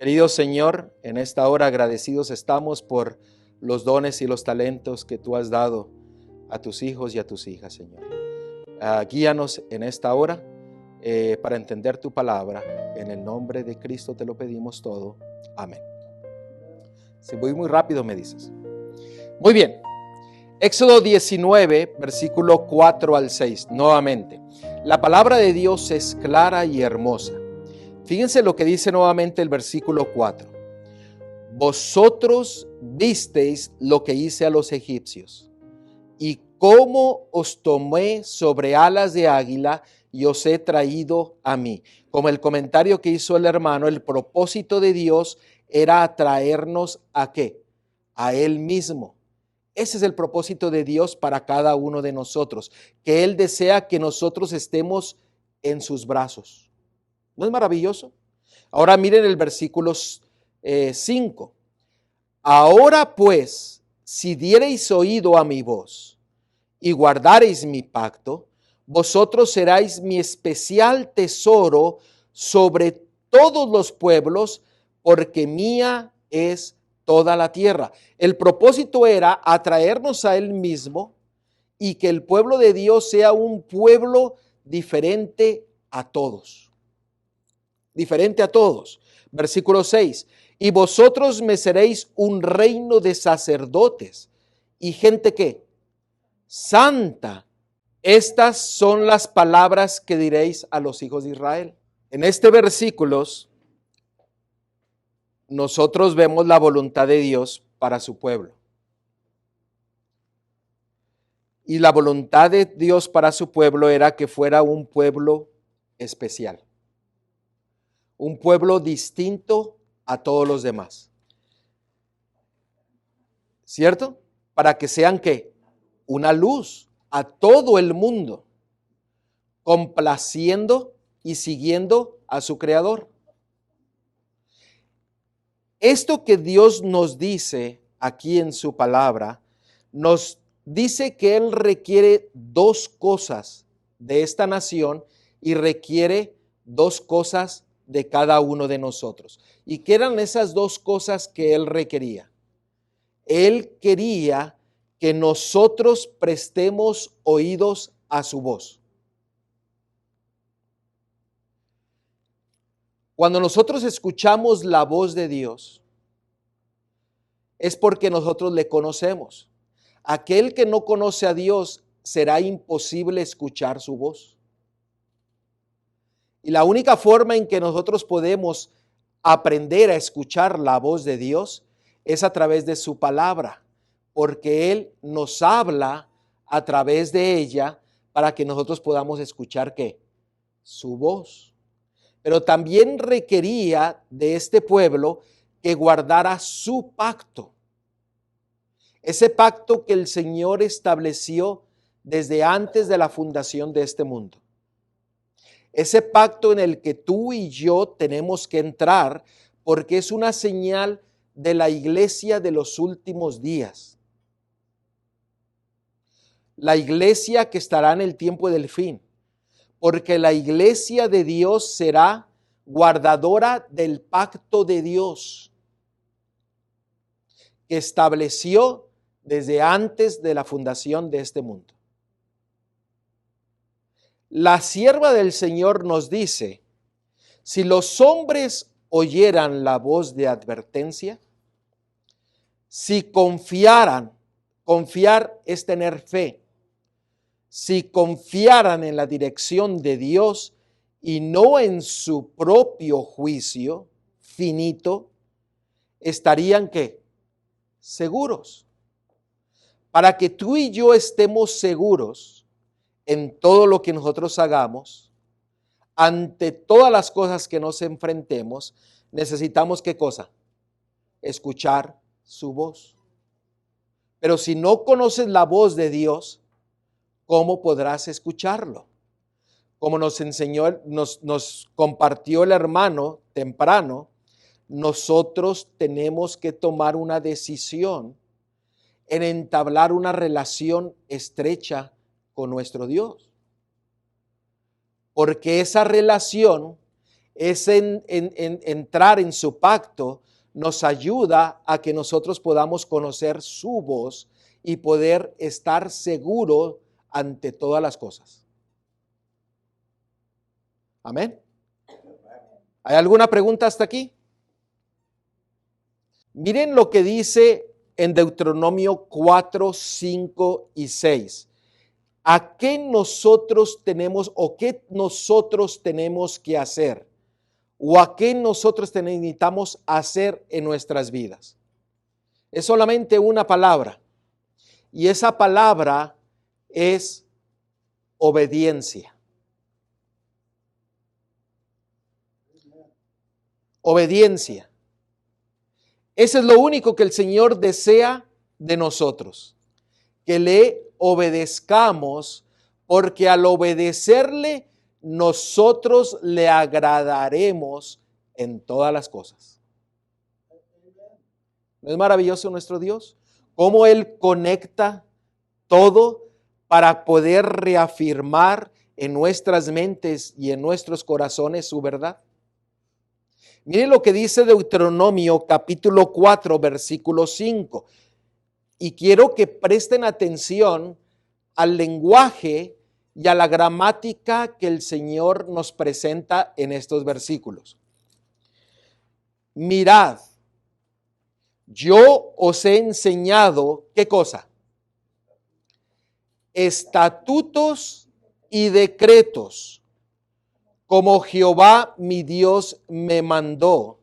Querido Señor, en esta hora agradecidos estamos por los dones y los talentos que tú has dado a tus hijos y a tus hijas, Señor. Guíanos en esta hora para entender tu palabra. En el nombre de Cristo te lo pedimos todo. Amén. Si voy muy rápido me dices. Muy bien. Éxodo 19, versículo 4 al 6. Nuevamente. La palabra de Dios es clara y hermosa. Fíjense lo que dice nuevamente el versículo 4. Vosotros visteis lo que hice a los egipcios, y cómo os tomé sobre alas de águila y os he traído a mí. Como el comentario que hizo el hermano, el propósito de Dios era atraernos ¿a qué? A Él mismo. Ese es el propósito de Dios para cada uno de nosotros, que Él desea que nosotros estemos en sus brazos. ¿No es maravilloso? Ahora miren el versículo 5. Ahora pues, si diereis oído a mi voz y guardareis mi pacto, vosotros seréis mi especial tesoro sobre todos los pueblos, porque mía es toda la tierra. El propósito era atraernos a Él mismo y que el pueblo de Dios sea un pueblo diferente a todos. Diferente a todos. Versículo 6. Y vosotros me seréis un reino de sacerdotes y gente que santa. Estas son las palabras que diréis a los hijos de Israel. En este versículo nosotros vemos la voluntad de Dios para su pueblo. Y la voluntad de Dios para su pueblo era que fuera un pueblo especial. Un pueblo distinto a todos los demás. ¿Cierto? Para que sean ¿qué? Una luz a todo el mundo, complaciendo y siguiendo a su Creador. Esto que Dios nos dice aquí en su palabra, nos dice que Él requiere dos cosas de esta nación y requiere dos cosas de cada uno de nosotros. ¿Y qué eran esas dos cosas que Él requería? Él quería que nosotros prestemos oídos a su voz. Cuando nosotros escuchamos la voz de Dios, es porque nosotros le conocemos. Aquel que no conoce a Dios, será imposible escuchar su voz. Y la única forma en que nosotros podemos aprender a escuchar la voz de Dios es a través de su palabra, porque Él nos habla a través de ella para que nosotros podamos escuchar ¿qué? Su voz. Pero también requería de este pueblo que guardara su pacto. Ese pacto que el Señor estableció desde antes de la fundación de este mundo. Ese pacto en el que tú y yo tenemos que entrar porque es una señal de la iglesia de los últimos días. La iglesia que estará en el tiempo del fin. Porque la iglesia de Dios será guardadora del pacto de Dios que estableció desde antes de la fundación de este mundo. La sierva del Señor nos dice, si los hombres oyeran la voz de advertencia, si confiaran, confiar es tener fe, si confiaran en la dirección de Dios y no en su propio juicio finito, estarían ¿qué? Seguros. Para que tú y yo estemos seguros en todo lo que nosotros hagamos, ante todas las cosas que nos enfrentemos, necesitamos ¿qué cosa? Escuchar su voz. Pero si no conoces la voz de Dios, ¿cómo podrás escucharlo? Como nos enseñó, nos compartió el hermano temprano, nosotros tenemos que tomar una decisión en entablar una relación estrecha con nuestro Dios. Porque esa relación es entrar en su pacto, nos ayuda a que nosotros podamos conocer su voz y poder estar seguros ante todas las cosas. Amén. ¿Hay alguna pregunta hasta aquí? Miren lo que dice en Deuteronomio 4, 5 y 6. ¿A qué nosotros tenemos o qué nosotros tenemos que hacer? ¿O a qué nosotros necesitamos hacer en nuestras vidas? Es solamente una palabra. Y esa palabra es obediencia. Obediencia. Eso es lo único que el Señor desea de nosotros, que le obedezcamos, porque al obedecerle nosotros le agradaremos en todas las cosas. ¿No es maravilloso nuestro Dios? Cómo Él conecta todo para poder reafirmar en nuestras mentes y en nuestros corazones su verdad. Miren lo que dice Deuteronomio capítulo 4, versículo 5. Y quiero que presten atención al lenguaje y a la gramática que el Señor nos presenta en estos versículos. Mirad, yo os he enseñado, ¿qué cosa? Estatutos y decretos, como Jehová mi Dios me mandó,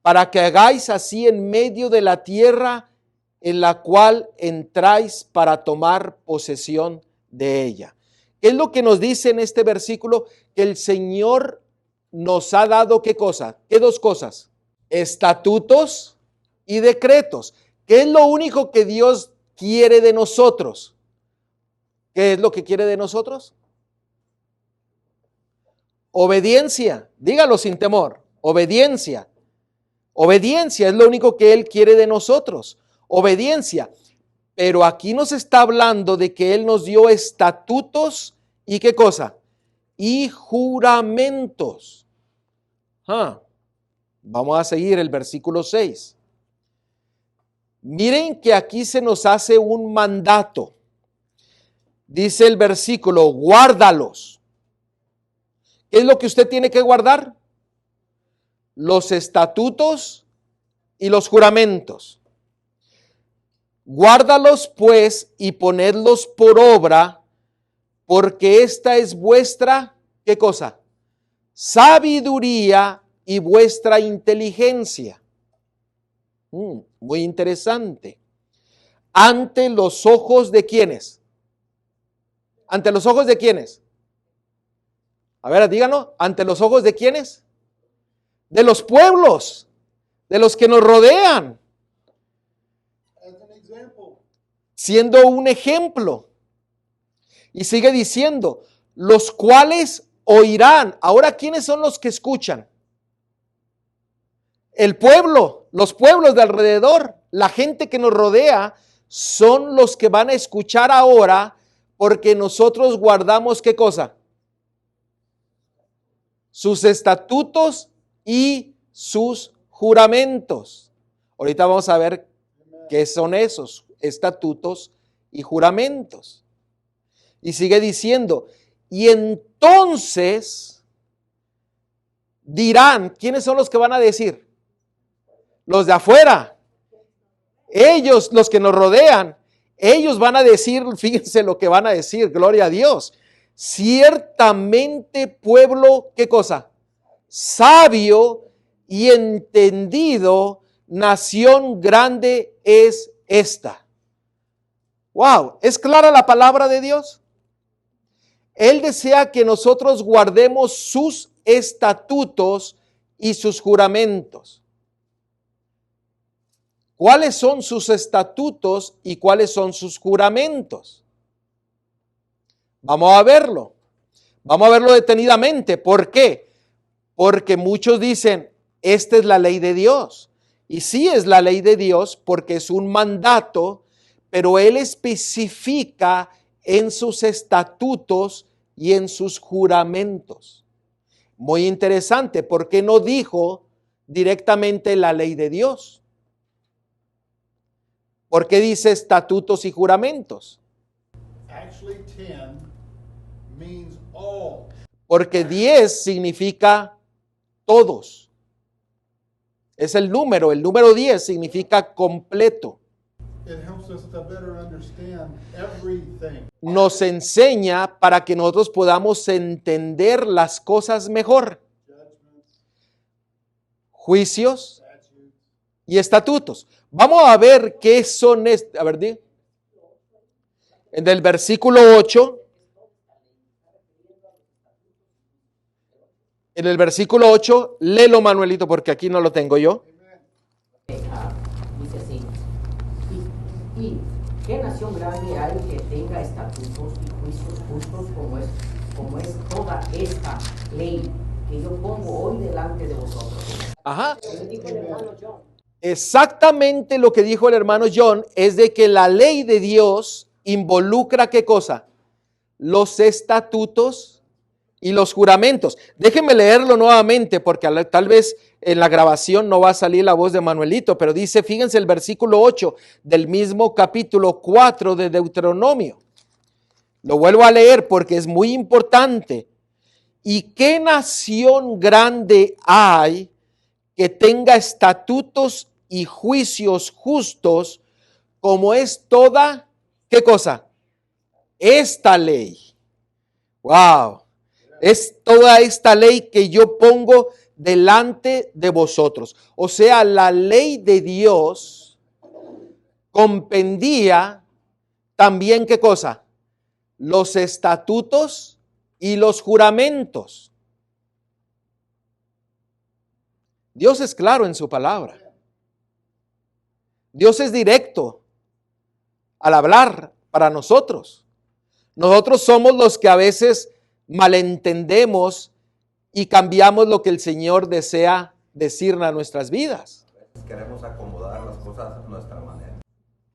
para que hagáis así en medio de la tierra en la cual entráis para tomar posesión de ella. ¿Qué es lo que nos dice en este versículo? Que el Señor nos ha dado ¿qué cosa? ¿Qué dos cosas? Estatutos y decretos. ¿Qué es lo único que Dios quiere de nosotros? ¿Qué es lo que quiere de nosotros? Obediencia. Dígalo sin temor. Obediencia. Obediencia es lo único que Él quiere de nosotros. Obediencia. Pero aquí nos está hablando de que Él nos dio estatutos y ¿qué cosa? Y juramentos. Vamos a seguir el versículo 6. Miren que aquí se nos hace un mandato. Dice el versículo, guárdalos. ¿Qué es lo que usted tiene que guardar? Los estatutos y los juramentos. Guárdalos pues y ponedlos por obra, porque esta es vuestra, ¿qué cosa? Sabiduría y vuestra inteligencia. Muy interesante. ¿Ante los ojos de quiénes? ¿Ante los ojos de quiénes? A ver, díganos, ¿ante los ojos de quiénes? De los pueblos, de los que nos rodean. Siendo un ejemplo. Y sigue diciendo, los cuales oirán. Ahora, ¿quiénes son los que escuchan? El pueblo, los pueblos de alrededor, la gente que nos rodea, son los que van a escuchar ahora, porque nosotros guardamos ¿qué cosa? Sus estatutos y sus juramentos. Ahorita vamos a ver qué son esos estatutos y juramentos. Y sigue diciendo, y entonces dirán, ¿quiénes son los que van a decir? Los de afuera. Ellos, los que nos rodean, ellos van a decir, fíjense lo que van a decir, gloria a Dios. Ciertamente pueblo, ¿qué cosa? Sabio y entendido, nación grande es esta. Wow, ¿es clara la palabra de Dios? Él desea que nosotros guardemos sus estatutos y sus juramentos. ¿Cuáles son sus estatutos y cuáles son sus juramentos? Vamos a verlo. Vamos a verlo detenidamente. ¿Por qué? Porque muchos dicen, esta es la ley de Dios. Y sí es la ley de Dios porque es un mandato, pero Él especifica en sus estatutos y en sus juramentos. Muy interesante, ¿por qué no dijo directamente la ley de Dios? ¿Por qué dice estatutos y juramentos? Actually, 10 means all. Porque 10 significa todos. Es el número 10 significa completo. It helps us to better understand everything. Nos enseña para que nosotros podamos entender las cosas mejor. Judgments, Juicios statutes. y estatutos. Vamos a ver qué son a ver, di. En el versículo 8, en el versículo 8, léelo, Manuelito, porque aquí no lo tengo yo. Dice así, y qué nación grande hay que tenga estatutos y juicios justos como es toda esta ley que yo pongo hoy delante de vosotros. Ajá. Dijo el hermano John. Exactamente lo que dijo el hermano John es de que la ley de Dios involucra ¿qué cosa? Los estatutos y los juramentos. Déjenme leerlo nuevamente porque tal vez en la grabación no va a salir la voz de Manuelito, pero dice, fíjense el versículo 8 del mismo capítulo 4 de Deuteronomio. Lo vuelvo a leer porque es muy importante. ¿Y qué nación grande hay que tenga estatutos y juicios justos como es toda, ¿qué cosa? Esta ley. Wow. Es toda esta ley que yo pongo delante de vosotros. O sea, la ley de Dios compendía también, ¿qué cosa? Los estatutos y los juramentos. Dios es claro en su palabra. Dios es directo al hablar para nosotros. Nosotros somos los que a veces malentendemos y cambiamos lo que el Señor desea decir a nuestras vidas. Queremos acomodar las cosas a nuestra manera.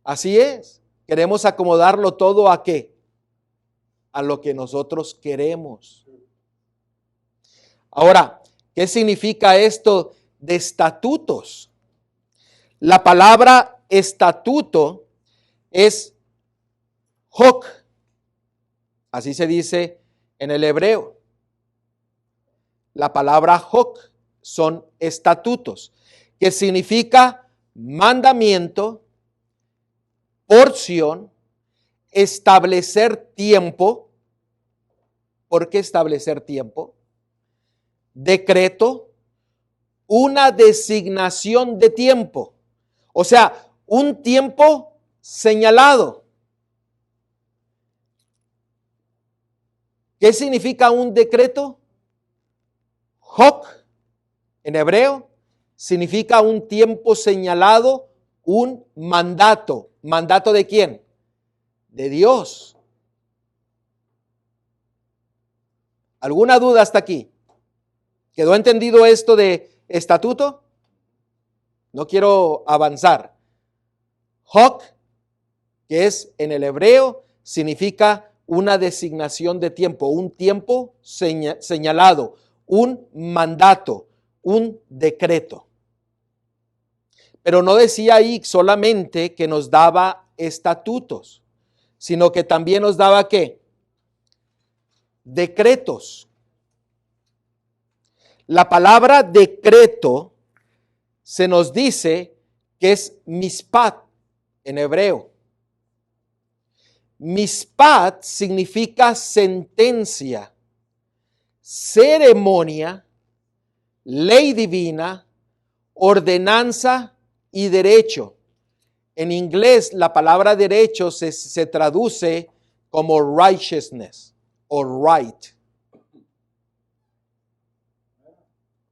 Así es. Queremos acomodarlo todo ¿a qué? A lo que nosotros queremos. Ahora, ¿qué significa esto de estatutos? La palabra estatuto es hok. Así se dice en el hebreo. La palabra hok son estatutos, que significa mandamiento, porción, establecer tiempo. ¿Por qué establecer tiempo? Decreto, una designación de tiempo. O sea, un tiempo señalado. ¿Qué significa un decreto? Hok, en hebreo, significa un tiempo señalado, un mandato. ¿Mandato de quién? De Dios. ¿Alguna duda hasta aquí? ¿Quedó entendido esto de estatuto? No quiero avanzar. Hok, que es en el hebreo, significa una designación de tiempo, un tiempo señalado, un mandato, un decreto. Pero no decía ahí solamente que nos daba estatutos, sino que también nos daba ¿qué? Decretos. La palabra decreto se nos dice que es mispat en hebreo. Mispat significa sentencia, ceremonia, ley divina, ordenanza y derecho. En inglés la palabra derecho se traduce como righteousness o right.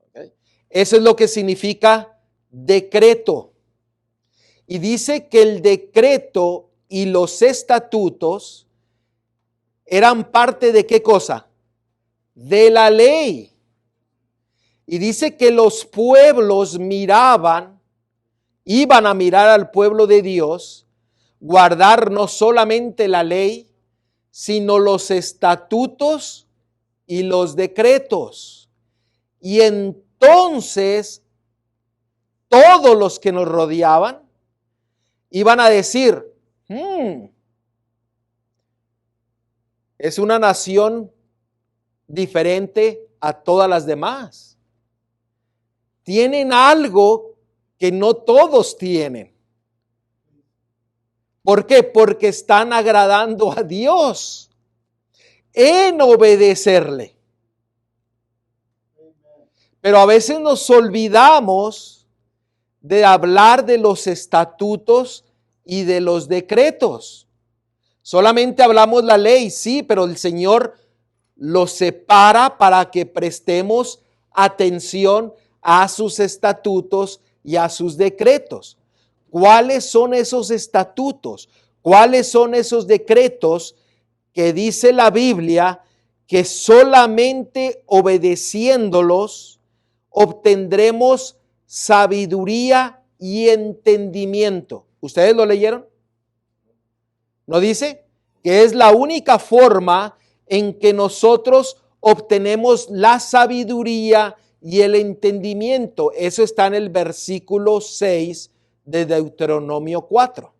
Okay. Eso es lo que significa decreto. Y dice que el decreto y los estatutos eran parte de ¿qué cosa? De la ley. Y dice que los pueblos iban a mirar al pueblo de Dios, guardar no solamente la ley, sino los estatutos y los decretos. Y entonces todos los que nos rodeaban iban a decir, es una nación diferente a todas las demás. Tienen algo que no todos tienen. ¿Por qué? Porque están agradando a Dios en obedecerle. Pero a veces nos olvidamos de hablar de los estatutos y de los decretos. Solamente hablamos la ley, sí, pero el Señor los separa para que prestemos atención a sus estatutos y a sus decretos. ¿Cuáles son esos estatutos? ¿Cuáles son esos decretos que dice la Biblia que solamente obedeciéndolos obtendremos sabiduría y entendimiento? ¿Ustedes lo leyeron? ¿No dice? Que es la única forma en que nosotros obtenemos la sabiduría y el entendimiento. Eso está en el versículo 6 de Deuteronomio 4.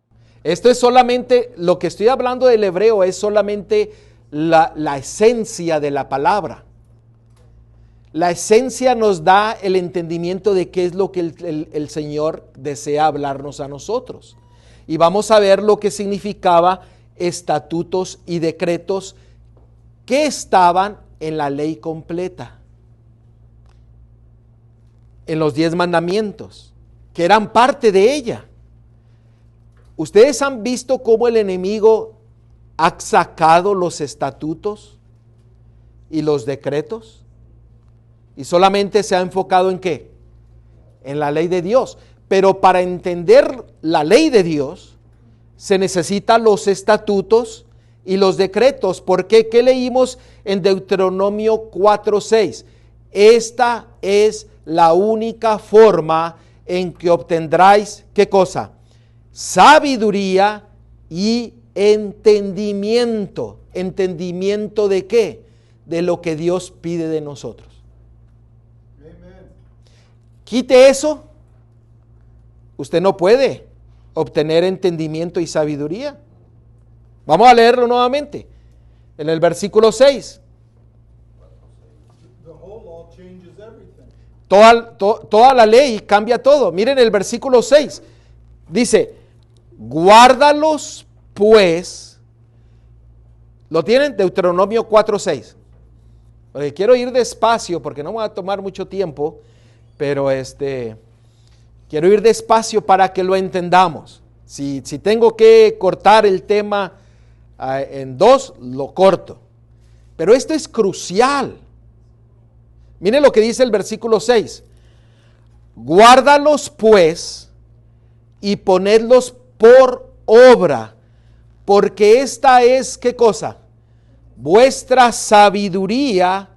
Esto es solamente, lo que estoy hablando del hebreo es solamente la esencia de la palabra. La esencia nos da el entendimiento de qué es lo que el Señor desea hablarnos a nosotros. Y vamos a ver lo que significaba estatutos y decretos que estaban en la ley completa, en los 10 mandamientos, que eran parte de ella. ¿Ustedes han visto cómo el enemigo ha sacado los estatutos y los decretos? Y solamente se ha enfocado ¿en qué? En la ley de Dios. Pero para entender la ley de Dios, se necesitan los estatutos y los decretos. ¿Por qué? ¿Qué leímos en Deuteronomio 4:6? Esta es la única forma en que obtendráis, ¿qué cosa? Sabiduría y entendimiento. ¿Entendimiento de qué? De lo que Dios pide de nosotros. Amen. Quite eso, usted no puede obtener entendimiento y sabiduría. Vamos a leerlo nuevamente. En el versículo 6. The whole law changes everything. Toda la ley cambia todo. Miren el versículo 6. Dice, guárdalos pues. ¿Lo tienen? Deuteronomio 4:6. Quiero ir despacio porque no me va a tomar mucho tiempo, pero quiero ir despacio para que lo entendamos. Si tengo que cortar el tema en 2, lo corto. Pero esto es crucial. Miren lo que dice el versículo 6. Guárdalos pues y ponedlos por obra, porque esta es, ¿qué cosa? Vuestra sabiduría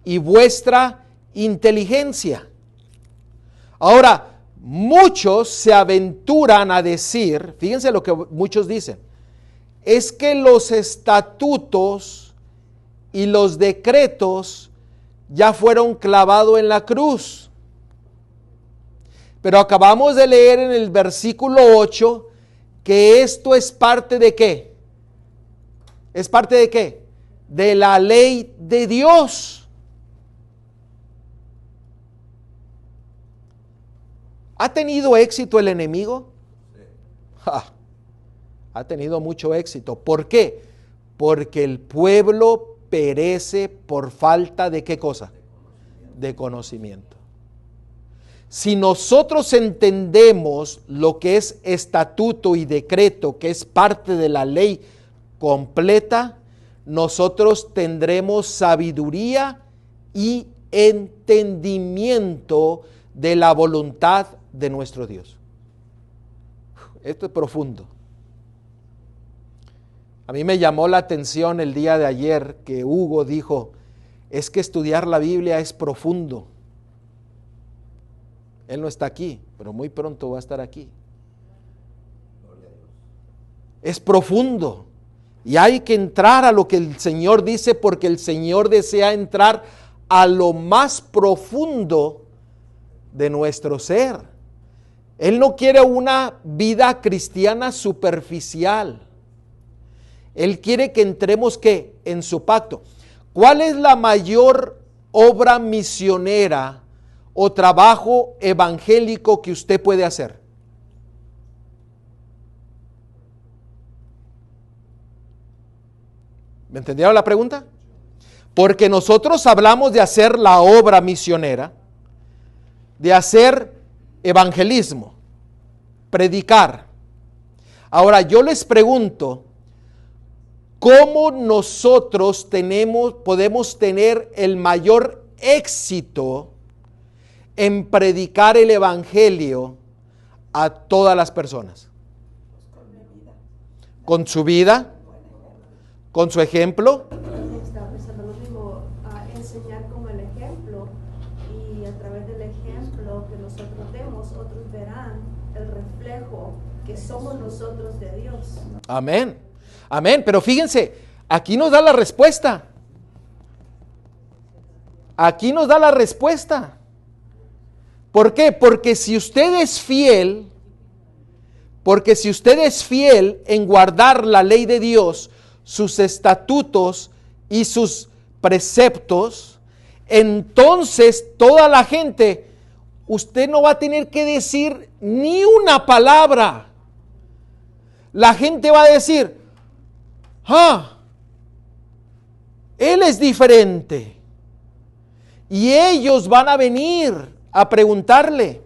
y vuestra inteligencia. Ahora, muchos se aventuran a decir, fíjense lo que muchos dicen, es que los estatutos y los decretos ya fueron clavados en la cruz. Pero acabamos de leer en el versículo 8 que esto es parte de ¿qué? ¿Es parte de qué? De la ley de Dios. ¿Ha tenido éxito el enemigo? Ha tenido mucho éxito. ¿Por qué? Porque el pueblo perece por falta de ¿qué cosa? De conocimiento. Si nosotros entendemos lo que es estatuto y decreto, que es parte de la ley completa, nosotros tendremos sabiduría y entendimiento de la voluntad de nuestro Dios. Esto es profundo. A mí me llamó la atención el día de ayer que Hugo dijo, es que estudiar la Biblia es profundo. Él no está aquí, pero muy pronto va a estar aquí. Es profundo. Y hay que entrar a lo que el Señor dice porque el Señor desea entrar a lo más profundo de nuestro ser. Él no quiere una vida cristiana superficial. Él quiere que entremos, ¿qué? En su pacto. ¿Cuál es la mayor obra misionera o trabajo evangélico que usted puede hacer? ¿Me entendieron la pregunta? Porque nosotros hablamos de hacer la obra misionera, de hacer evangelismo, predicar. Ahora yo les pregunto, ¿cómo nosotros podemos tener el mayor éxito en predicar el evangelio a todas las personas? Con su vida, con su ejemplo. Estaba pensando lo mismo, enseñar como el ejemplo, y a través del ejemplo que nosotros demos, otros verán el reflejo que somos nosotros de Dios. Amén. Amén. Pero fíjense, aquí nos da la respuesta. Aquí nos da la respuesta. ¿Por qué? Porque si usted es fiel en guardar la ley de Dios, sus estatutos y sus preceptos, entonces toda la gente, usted no va a tener que decir ni una palabra. La gente va a decir, él es diferente. Y ellos van a venir a preguntarle.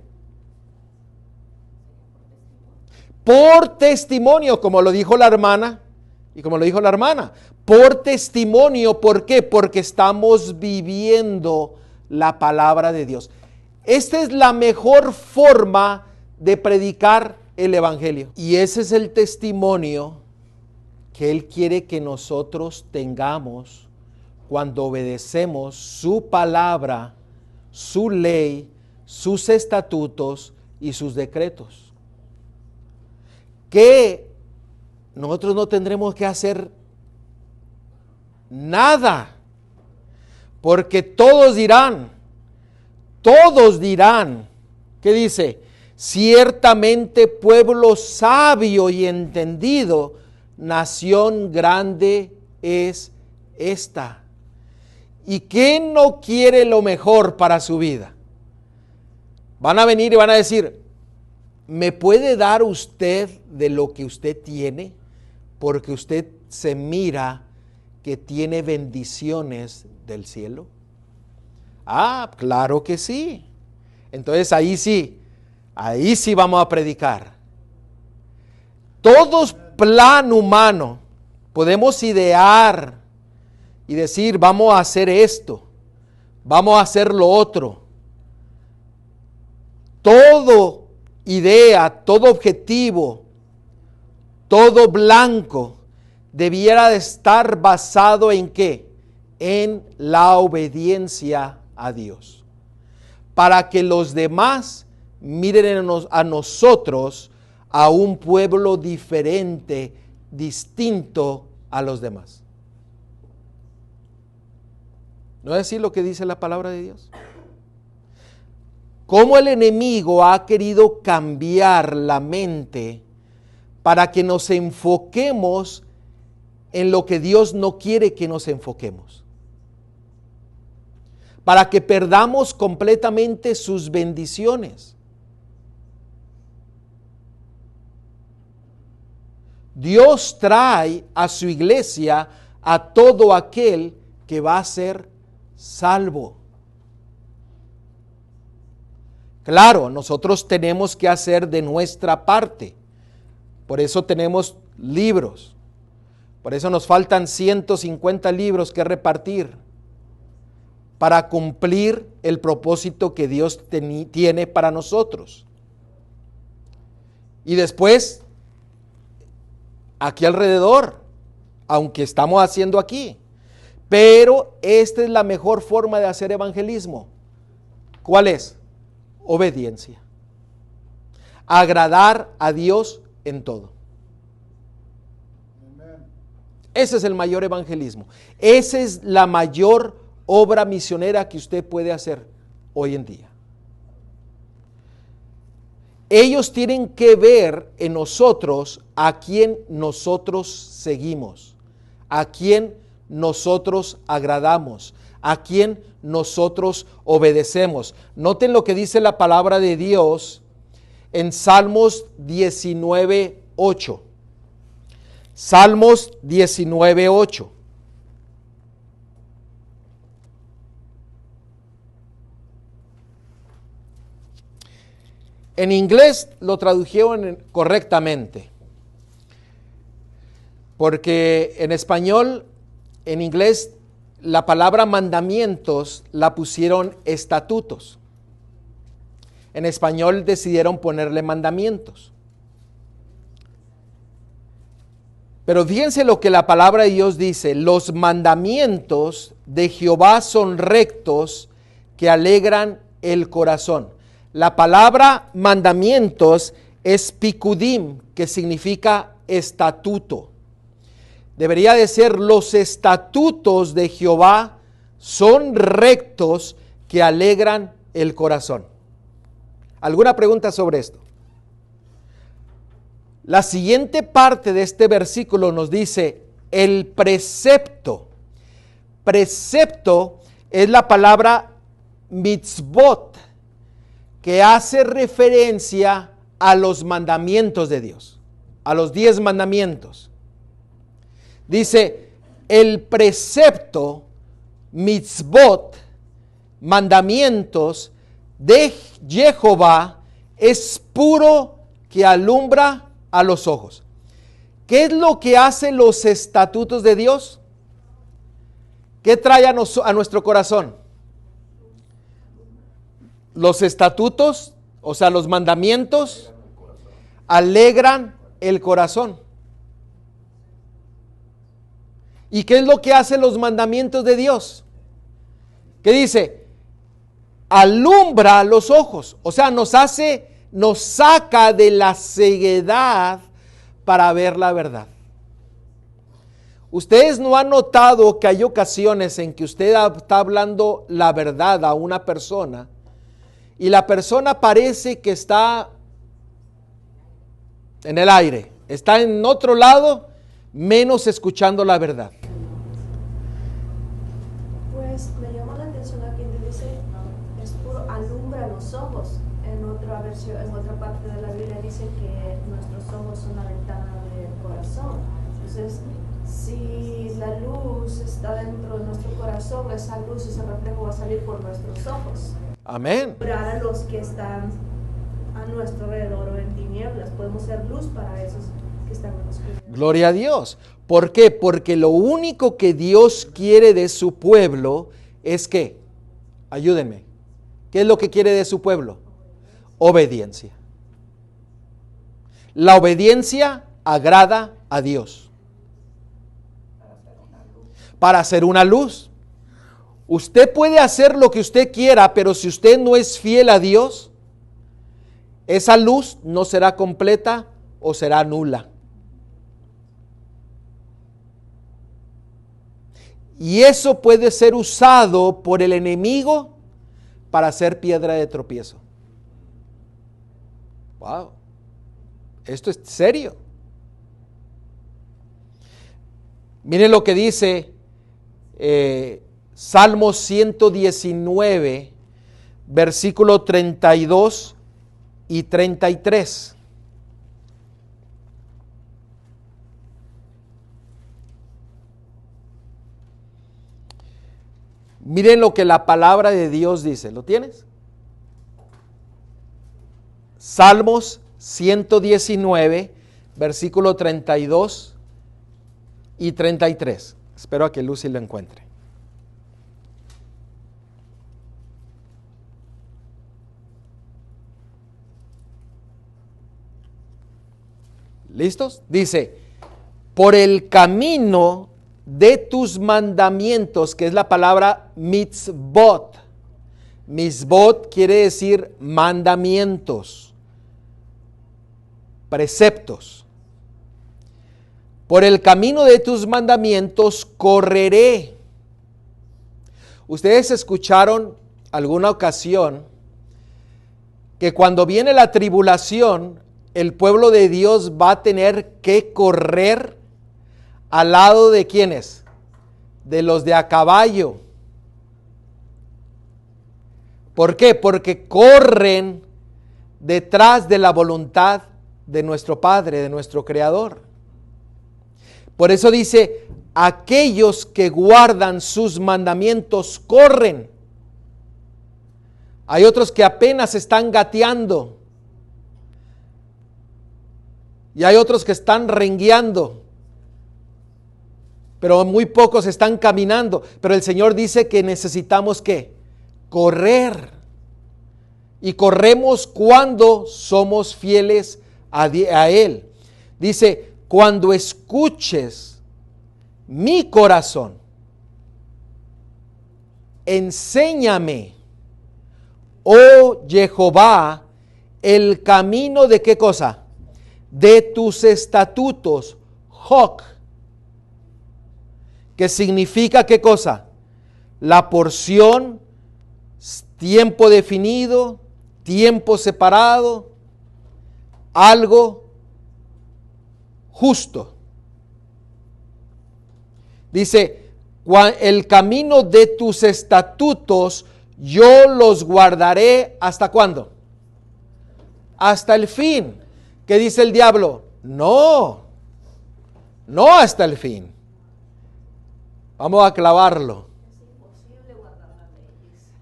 Por testimonio, como lo dijo la hermana, y como lo dijo la hermana, por testimonio, ¿por qué? Porque estamos viviendo la palabra de Dios. Esta es la mejor forma de predicar el evangelio. Y ese es el testimonio que Él quiere que nosotros tengamos cuando obedecemos su palabra, su ley, sus estatutos y sus decretos. Que nosotros no tendremos que hacer nada, porque todos dirán, ¿qué dice? Ciertamente pueblo sabio y entendido, nación grande es esta. ¿Y quién no quiere lo mejor para su vida? Van a venir y van a decir, ¿me puede dar usted de lo que usted tiene? Porque usted se mira que tiene bendiciones del cielo. Claro que sí. Entonces ahí sí vamos a predicar. Todo plan humano podemos idear y decir, vamos a hacer esto, vamos a hacer lo otro. Todo idea, todo objetivo, todo blanco debiera de estar basado en ¿qué? En la obediencia a Dios. Para que los demás miren a nosotros, a un pueblo diferente, distinto a los demás. ¿No es así lo que dice la palabra de Dios? Cómo el enemigo ha querido cambiar la mente para que nos enfoquemos en lo que Dios no quiere que nos enfoquemos. Para que perdamos completamente sus bendiciones. Dios trae a su iglesia a todo aquel que va a ser salvo. Claro, nosotros tenemos que hacer de nuestra parte. Por eso tenemos libros. Por eso nos faltan 150 libros que repartir para cumplir el propósito que Dios tiene para nosotros. Y después, aquí alrededor, aunque estamos haciendo aquí, pero esta es la mejor forma de hacer evangelismo. ¿Cuál es? Obediencia. Agradar a Dios en todo. Ese es el mayor evangelismo. Esa es la mayor obra misionera que usted puede hacer hoy en día. Ellos tienen que ver en nosotros a quien nosotros seguimos, a quien nosotros agradamos, a quien nosotros obedecemos. Noten lo que dice la palabra de Dios en Salmos 19:8. Salmos 19:8. En inglés lo tradujeron correctamente, porque en español, en inglés, la palabra mandamientos la pusieron estatutos. En español decidieron ponerle mandamientos. Pero fíjense lo que la palabra de Dios dice: los mandamientos de Jehová son rectos, que alegran el corazón. La palabra mandamientos es pikudim, que significa estatuto. Debería de ser: los estatutos de Jehová son rectos, que alegran el corazón. ¿Alguna pregunta sobre esto? La siguiente parte de este versículo nos dice el precepto. Precepto es la palabra mitzvot, que hace referencia a los mandamientos de Dios, a los 10 mandamientos. Dice, el precepto, mitzvot, mandamientos de Jehová es puro, que alumbra a los ojos. ¿Qué es lo que hacen los estatutos de Dios? ¿Qué trae a nuestro corazón? Los estatutos, o sea, los mandamientos, alegran el corazón. ¿Y qué es lo que hacen los mandamientos de Dios? ¿Qué dice? Alumbra los ojos, o sea, nos saca de la ceguedad para ver la verdad. Ustedes no han notado que hay ocasiones en que usted está hablando la verdad a una persona y la persona parece que está en el aire, está en otro lado, menos escuchando la verdad? Pues me llama la atención aquí donde dice, es puro, alumbra los ojos. En otra versión, en otra parte de la Biblia dice que nuestros ojos son la ventana del corazón. Entonces, si la luz está dentro de nuestro corazón, esa luz, ese reflejo va a salir por nuestros ojos. Amén. Para los que están a nuestro alrededor o en tinieblas, podemos ser luz para esos que están en oscuridad. Gloria a Dios. ¿Por qué? Porque lo único que Dios quiere de su pueblo es que, ayúdenme, ¿qué es lo que quiere de su pueblo? Obediencia. La obediencia agrada a Dios. Para hacer una luz. Usted puede hacer lo que usted quiera, pero si usted no es fiel a Dios, esa luz no será completa o será nula. Y eso puede ser usado por el enemigo para hacer piedra de tropiezo. Wow, esto es serio. Miren lo que dice Salmo 119, versículo 32 y 33. Miren lo que la palabra de Dios dice. ¿Lo tienes? Salmos 119, versículo 32 y 33. Espero a que Lucy lo encuentre. ¿Listos? Dice, por el camino de tus mandamientos, que es la palabra mitzvot. Mitzvot quiere decir mandamientos, preceptos. Por el camino de tus mandamientos correré. Ustedes escucharon alguna ocasión que cuando viene la tribulación, el pueblo de Dios va a tener que correr al lado de ¿quiénes? De los de a caballo. ¿Por qué? Porque corren detrás de la voluntad de nuestro Padre, de nuestro Creador. Por eso dice, aquellos que guardan sus mandamientos corren. Hay otros que apenas están gateando. Y hay otros que están rengueando. Pero muy pocos están caminando. Pero el Señor dice que necesitamos ¿qué? Correr. Y corremos cuando somos fieles a Él. Dice, cuando escuches mi corazón, enséñame, oh Jehová, el camino de ¿qué cosa? De tus estatutos, Joc, que significa ¿qué cosa? La porción, tiempo definido, tiempo separado, algo justo. Dice, el camino de tus estatutos yo los guardaré, ¿hasta cuándo? Hasta el fin. ¿Qué dice el diablo? No hasta el fin. Vamos a clavarlo.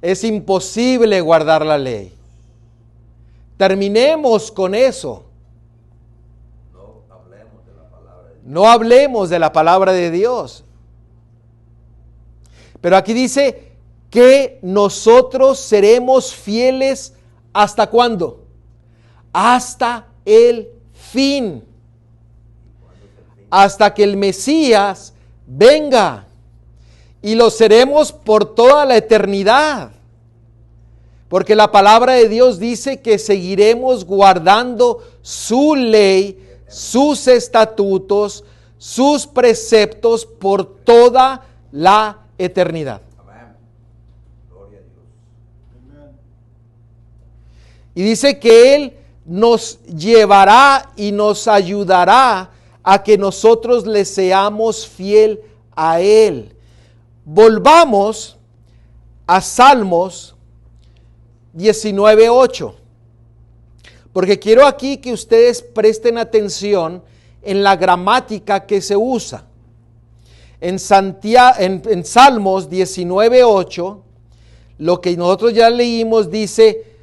Es imposible guardar la ley. Terminemos con eso. No hablemos de la palabra de Dios. Pero aquí dice que nosotros seremos fieles ¿hasta cuándo? Hasta el fin. Hasta que el Mesías venga. Y lo seremos por toda la eternidad. Porque la palabra de Dios dice que seguiremos guardando su ley, sus estatutos, sus preceptos por toda la eternidad. Amén. Gloria a Dios. Amen. Y dice que Él nos llevará y nos ayudará a que nosotros le seamos fiel a Él. Volvamos a Salmos 19:8, porque quiero aquí que ustedes presten atención en la gramática que se usa. En Salmos 19:8, lo que nosotros ya leímos dice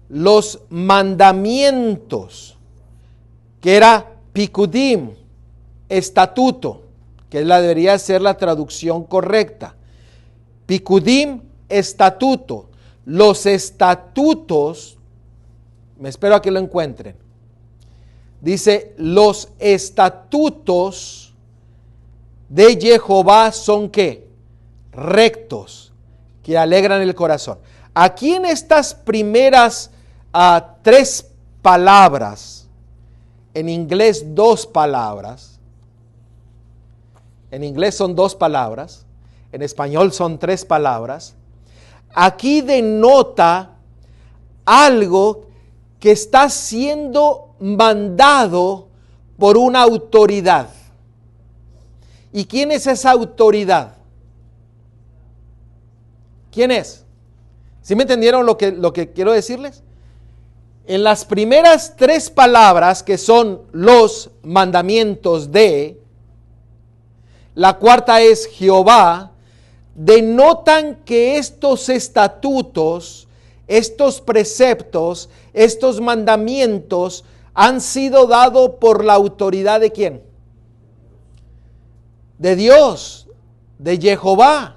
los mandamientos, que era pikudim, estatuto, que debería ser la traducción correcta. Pikudim, estatuto. Los estatutos, me espero a que lo encuentren. Dice, los estatutos de Jehová son ¿qué? Rectos, que alegran el corazón. Aquí en estas primeras 3 palabras, en inglés 2 palabras, en inglés son 2 palabras, en español son 3 palabras. Aquí denota algo que está siendo mandado por una autoridad. ¿Y quién es esa autoridad? ¿Quién es? ¿Sí me entendieron lo que quiero decirles? En las primeras 3 palabras, que son los mandamientos de, la cuarta es Jehová, denotan que estos estatutos, estos preceptos, estos mandamientos han sido dados por la autoridad de ¿quién? De Dios, de Jehová.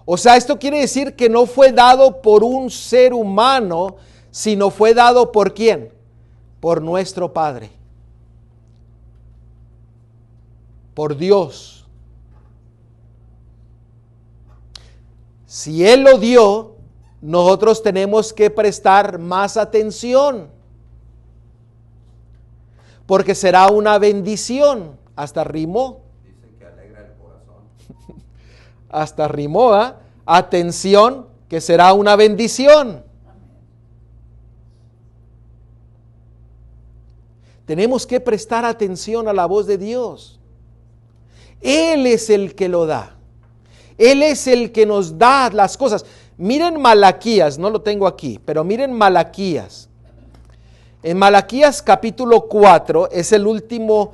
O sea, esto quiere decir que no fue dado por un ser humano, sino fue dado por ¿quién? Por nuestro Padre. Por Dios. Si Él lo dio, nosotros tenemos que prestar más atención, porque será una bendición. Hasta rimó. Dice que alegra el corazón. Hasta rimó, ¿eh? atención, que será una bendición. Tenemos que prestar atención a la voz de Dios. Él es el que lo da. Él es el que nos da las cosas. Miren Malaquías, no lo tengo aquí, pero miren Malaquías. En Malaquías capítulo 4 es el último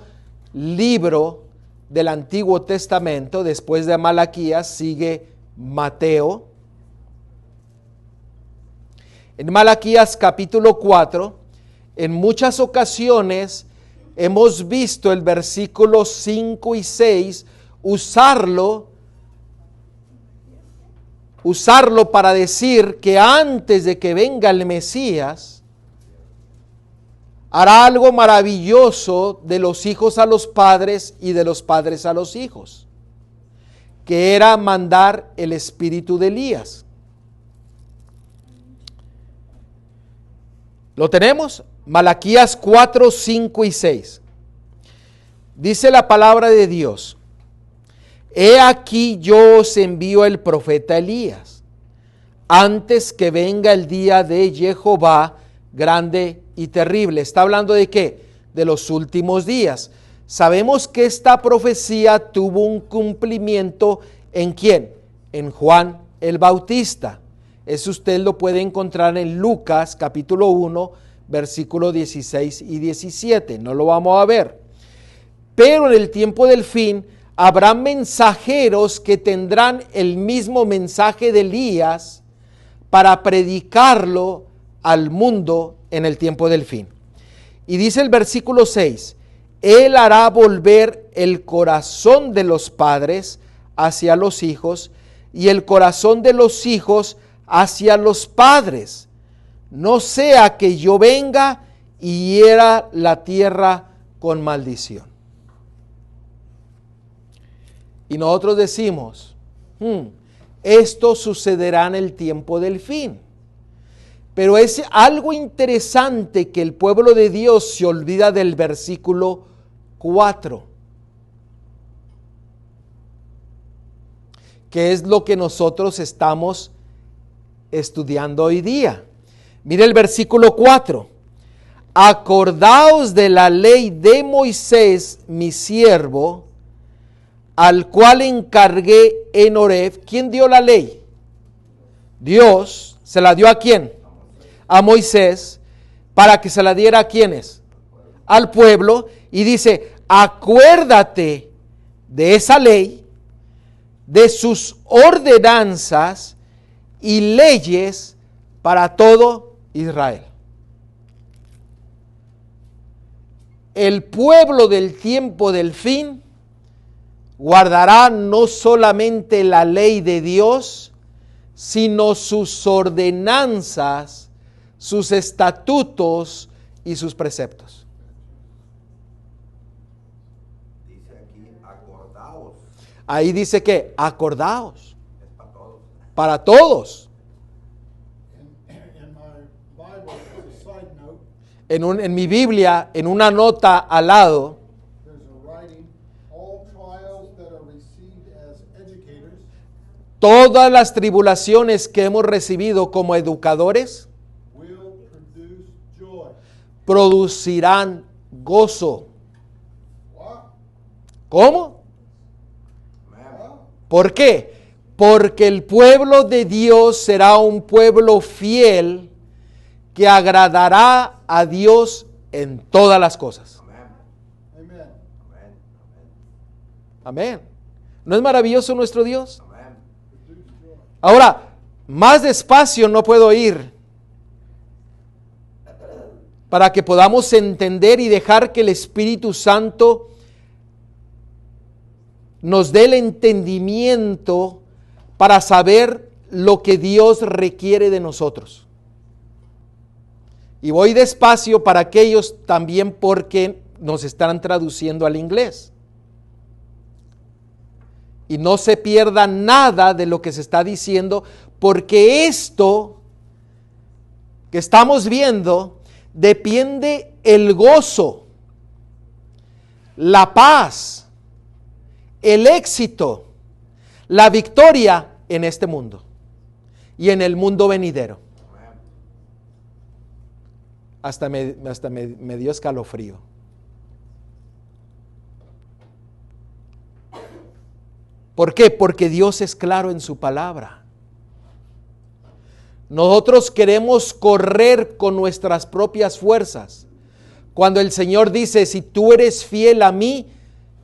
libro del Antiguo Testamento. Después de Malaquías sigue Mateo. En Malaquías capítulo 4, en muchas ocasiones hemos visto el versículo 5 y 6 usarlo para decir que antes de que venga el Mesías, hará algo maravilloso de los hijos a los padres y de los padres a los hijos, que era mandar el espíritu de Elías. ¿Lo tenemos? Malaquías 4, 5 y 6. Dice la palabra de Dios: He aquí yo os envío el profeta Elías, antes que venga el día de Jehová grande y terrible. ¿Está hablando de qué? De los últimos días. Sabemos que esta profecía tuvo un cumplimiento ¿en quién? En Juan el Bautista. Eso usted lo puede encontrar en Lucas capítulo 1, versículos 16 y 17. No lo vamos a ver. Pero en el tiempo del fin habrá mensajeros que tendrán el mismo mensaje de Elías para predicarlo al mundo en el tiempo del fin. Y dice el versículo 6, Él hará volver el corazón de los padres hacia los hijos y el corazón de los hijos hacia los padres, no sea que yo venga y hiera la tierra con maldición. Y nosotros decimos, esto sucederá en el tiempo del fin. Pero es algo interesante que el pueblo de Dios se olvida del versículo 4, que es lo que nosotros estamos estudiando hoy día. Mire el versículo 4. Acordaos de la ley de Moisés, mi siervo, al cual encargué en Horeb. ¿Quién dio la ley? Dios. ¿Se la dio a quién? A Moisés, para que se la diera a quiénes? Al pueblo. Y dice, acuérdate de esa ley, de sus ordenanzas y leyes para todo Israel. El pueblo del tiempo del fin guardará no solamente la ley de Dios, sino sus ordenanzas, sus estatutos y sus preceptos. Dice aquí, acordaos. Ahí dice que acordaos. Es para todos. Para todos. In my Bible, as a side note, En mi Biblia, en una nota al lado, there's a writing, all trials that are received as educators todas las tribulaciones que hemos recibido como educadores will produce joy. producirán gozo. Wow. ¿Cómo? Wow. ¿Por qué? Porque el pueblo de Dios será un pueblo fiel que agradará a Dios en todas las cosas. Amén. Amen. Amén. Amén. ¿No es maravilloso nuestro Dios? Amén. Produce joy. Ahora, más despacio no puedo ir para que podamos entender y dejar que el Espíritu Santo nos dé el entendimiento para saber lo que Dios requiere de nosotros. Y voy despacio para aquellos también porque nos están traduciendo al inglés. Y no se pierda nada de lo que se está diciendo, porque esto que estamos viendo depende el gozo, la paz, el éxito, la victoria en este mundo y en el mundo venidero. Hasta me dio escalofrío. ¿Por qué? Porque Dios es claro en su palabra. Nosotros queremos correr con nuestras propias fuerzas, cuando el Señor dice, si tú eres fiel a mí,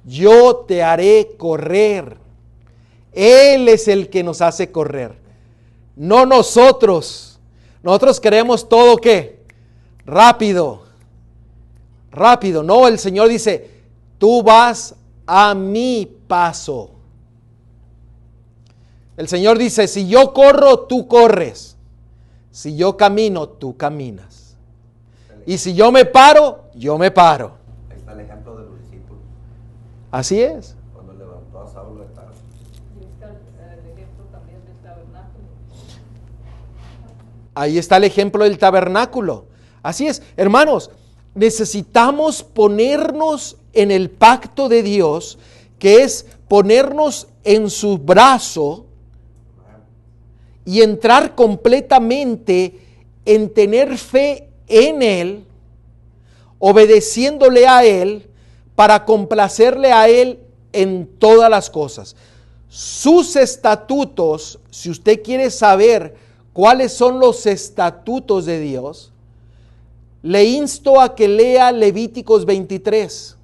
yo te haré correr. Él es el que nos hace correr, no nosotros. Nosotros queremos todo, ¿qué? Rápido. No, el Señor dice, tú vas a mi paso. El Señor dice, si yo corro, tú corres. Si yo camino, tú caminas. Y si yo me paro, yo me paro. Ahí está el ejemplo de los discípulos. Así es. Cuando levantó a Saulo de Tarso. Y está el ejemplo también del tabernáculo. Ahí está el ejemplo del tabernáculo. Así es, hermanos, necesitamos ponernos en el pacto de Dios, que es ponernos en su brazo y entrar completamente en tener fe en Él, obedeciéndole a Él, para complacerle a Él en todas las cosas. Sus estatutos, si usted quiere saber cuáles son los estatutos de Dios, le insto a que lea Levíticos 23.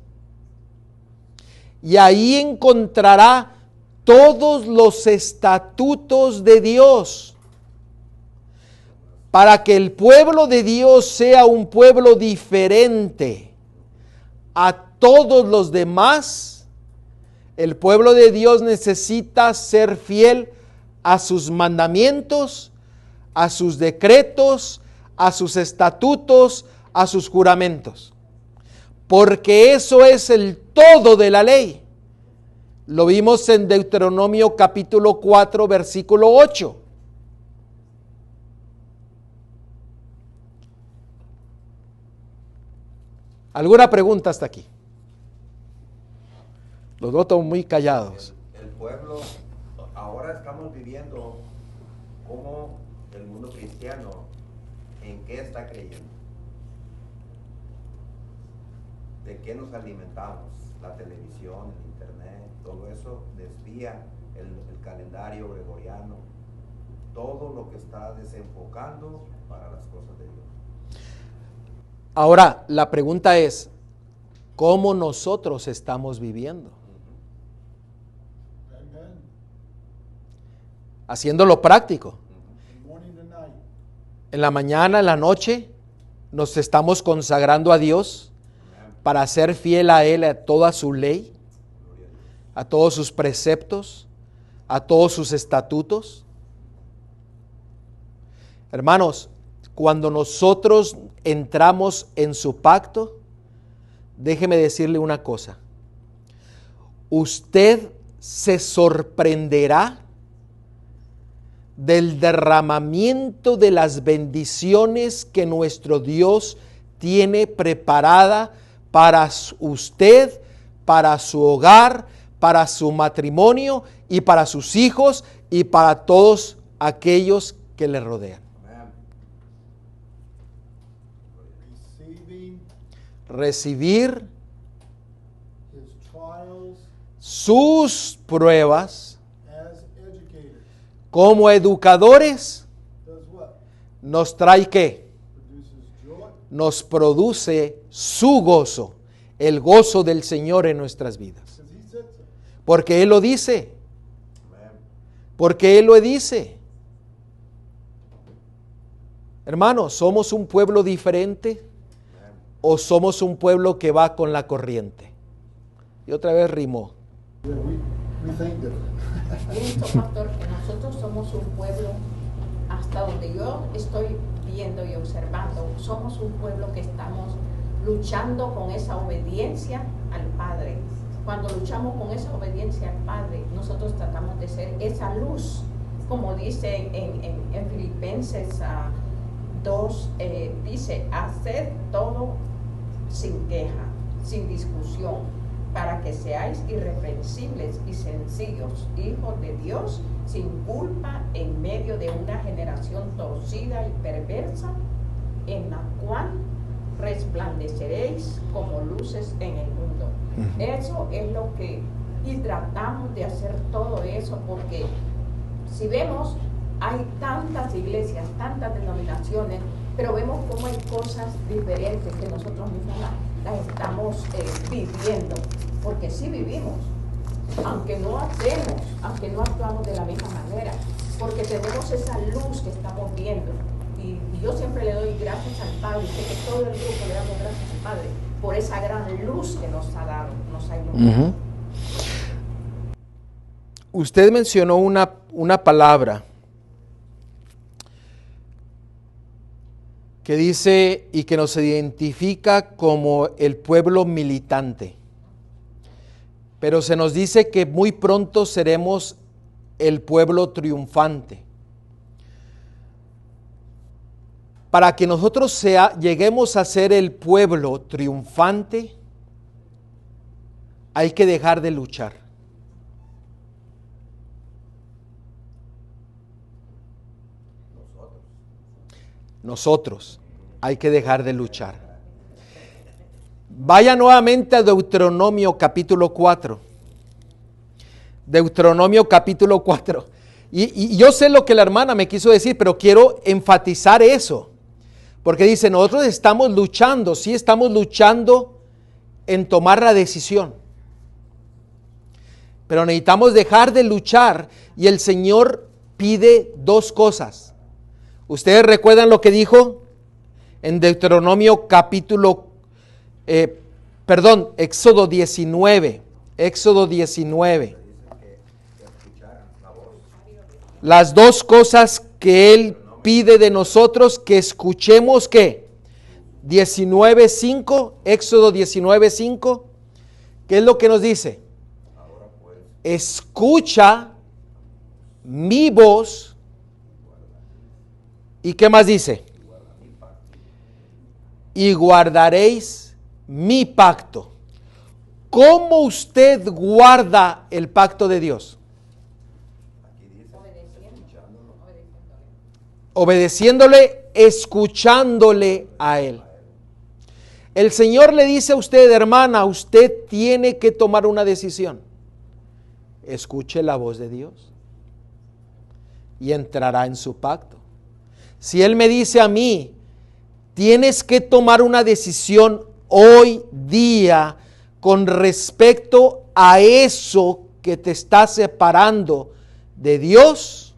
Y ahí encontrará todos los estatutos de Dios, para que el pueblo de Dios sea un pueblo diferente a todos los demás. El pueblo de Dios necesita ser fiel a sus mandamientos, a sus decretos, a sus estatutos, a sus juramentos, porque eso es el todo de la ley. Lo vimos en Deuteronomio capítulo 4, versículo 8. ¿Alguna pregunta hasta aquí? Los noto muy callados. El pueblo, ahora estamos viviendo como el mundo cristiano, ¿en qué está creyendo? ¿De qué nos alimentamos? La televisión, el internet, todo eso desvía el calendario gregoriano, todo lo que está desenfocando para las cosas de Dios. Ahora, la pregunta es, ¿cómo nosotros estamos viviendo? Amen. Haciéndolo práctico. Morning to night. En la mañana, en la noche, nos estamos consagrando a Dios para ser fiel a Él, a toda su ley, a todos sus preceptos, a todos sus estatutos. Hermanos, cuando nosotros entramos en su pacto, déjeme decirle una cosa. Usted se sorprenderá del derramamiento de las bendiciones que nuestro Dios tiene preparada para usted, para su hogar, para su matrimonio y para sus hijos y para todos aquellos que le rodean. Recibir His trials sus pruebas as educators. como educadores Does what? nos trae ¿qué? Produces joy. Nos produce su gozo, el gozo del Señor en nuestras vidas. Because he said so. Porque Él lo dice, Amén. porque Él lo dice. Hermanos, ¿somos un pueblo diferente o somos un pueblo que va con la corriente? Y otra vez rimó. Yeah, we think different. Pienso, pastor, que nosotros somos un pueblo, hasta donde yo estoy viendo y observando, somos un pueblo que estamos luchando con esa obediencia al Padre. Cuando luchamos con esa obediencia al Padre, nosotros tratamos de ser esa luz, como dice en Filipenses 2, dice, haced todo sin queja, sin discusión, para que seáis irreprensibles y sencillos, hijos de Dios, sin culpa en medio de una generación torcida y perversa, en la cual resplandeceréis como luces en el mundo. Eso es lo que, y tratamos de hacer todo eso, porque si vemos, hay tantas iglesias, tantas denominaciones, pero vemos cómo hay cosas diferentes que nosotros mismos las estamos viviendo, porque sí vivimos, aunque no hacemos, aunque no actuamos de la misma manera, porque tenemos esa luz que estamos viendo. Y yo siempre le doy gracias al Padre, y sé que todo el grupo le damos gracias al Padre por esa gran luz que nos ha dado, nos ha iluminado. Usted mencionó una palabra que dice y que nos identifica como el pueblo militante. Pero se nos dice que muy pronto seremos el pueblo triunfante. Para que nosotros lleguemos a ser el pueblo triunfante, hay que dejar de luchar. Nosotros hay que dejar de luchar. Vaya nuevamente a Deuteronomio capítulo 4. Deuteronomio capítulo 4. Y yo sé lo que la hermana me quiso decir, pero quiero enfatizar eso. Porque dice, nosotros estamos luchando, sí estamos luchando en tomar la decisión. Pero necesitamos dejar de luchar y el Señor pide dos cosas. ¿Ustedes recuerdan lo que dijo en Deuteronomio Éxodo 19? Éxodo 19. Las dos cosas que Él pide de nosotros, que escuchemos, ¿qué? 19:5, Éxodo 19:5. ¿Qué es lo que nos dice? Escucha mi voz. ¿Y qué más dice? Y guardaréis mi pacto. ¿Cómo usted guarda el pacto de Dios? Obedeciéndole, escuchándole a Él. El Señor le dice a usted, hermana, usted tiene que tomar una decisión. Escuche la voz de Dios y entrará en su pacto. Si Él me dice a mí, tienes que tomar una decisión hoy día con respecto a eso que te está separando de Dios,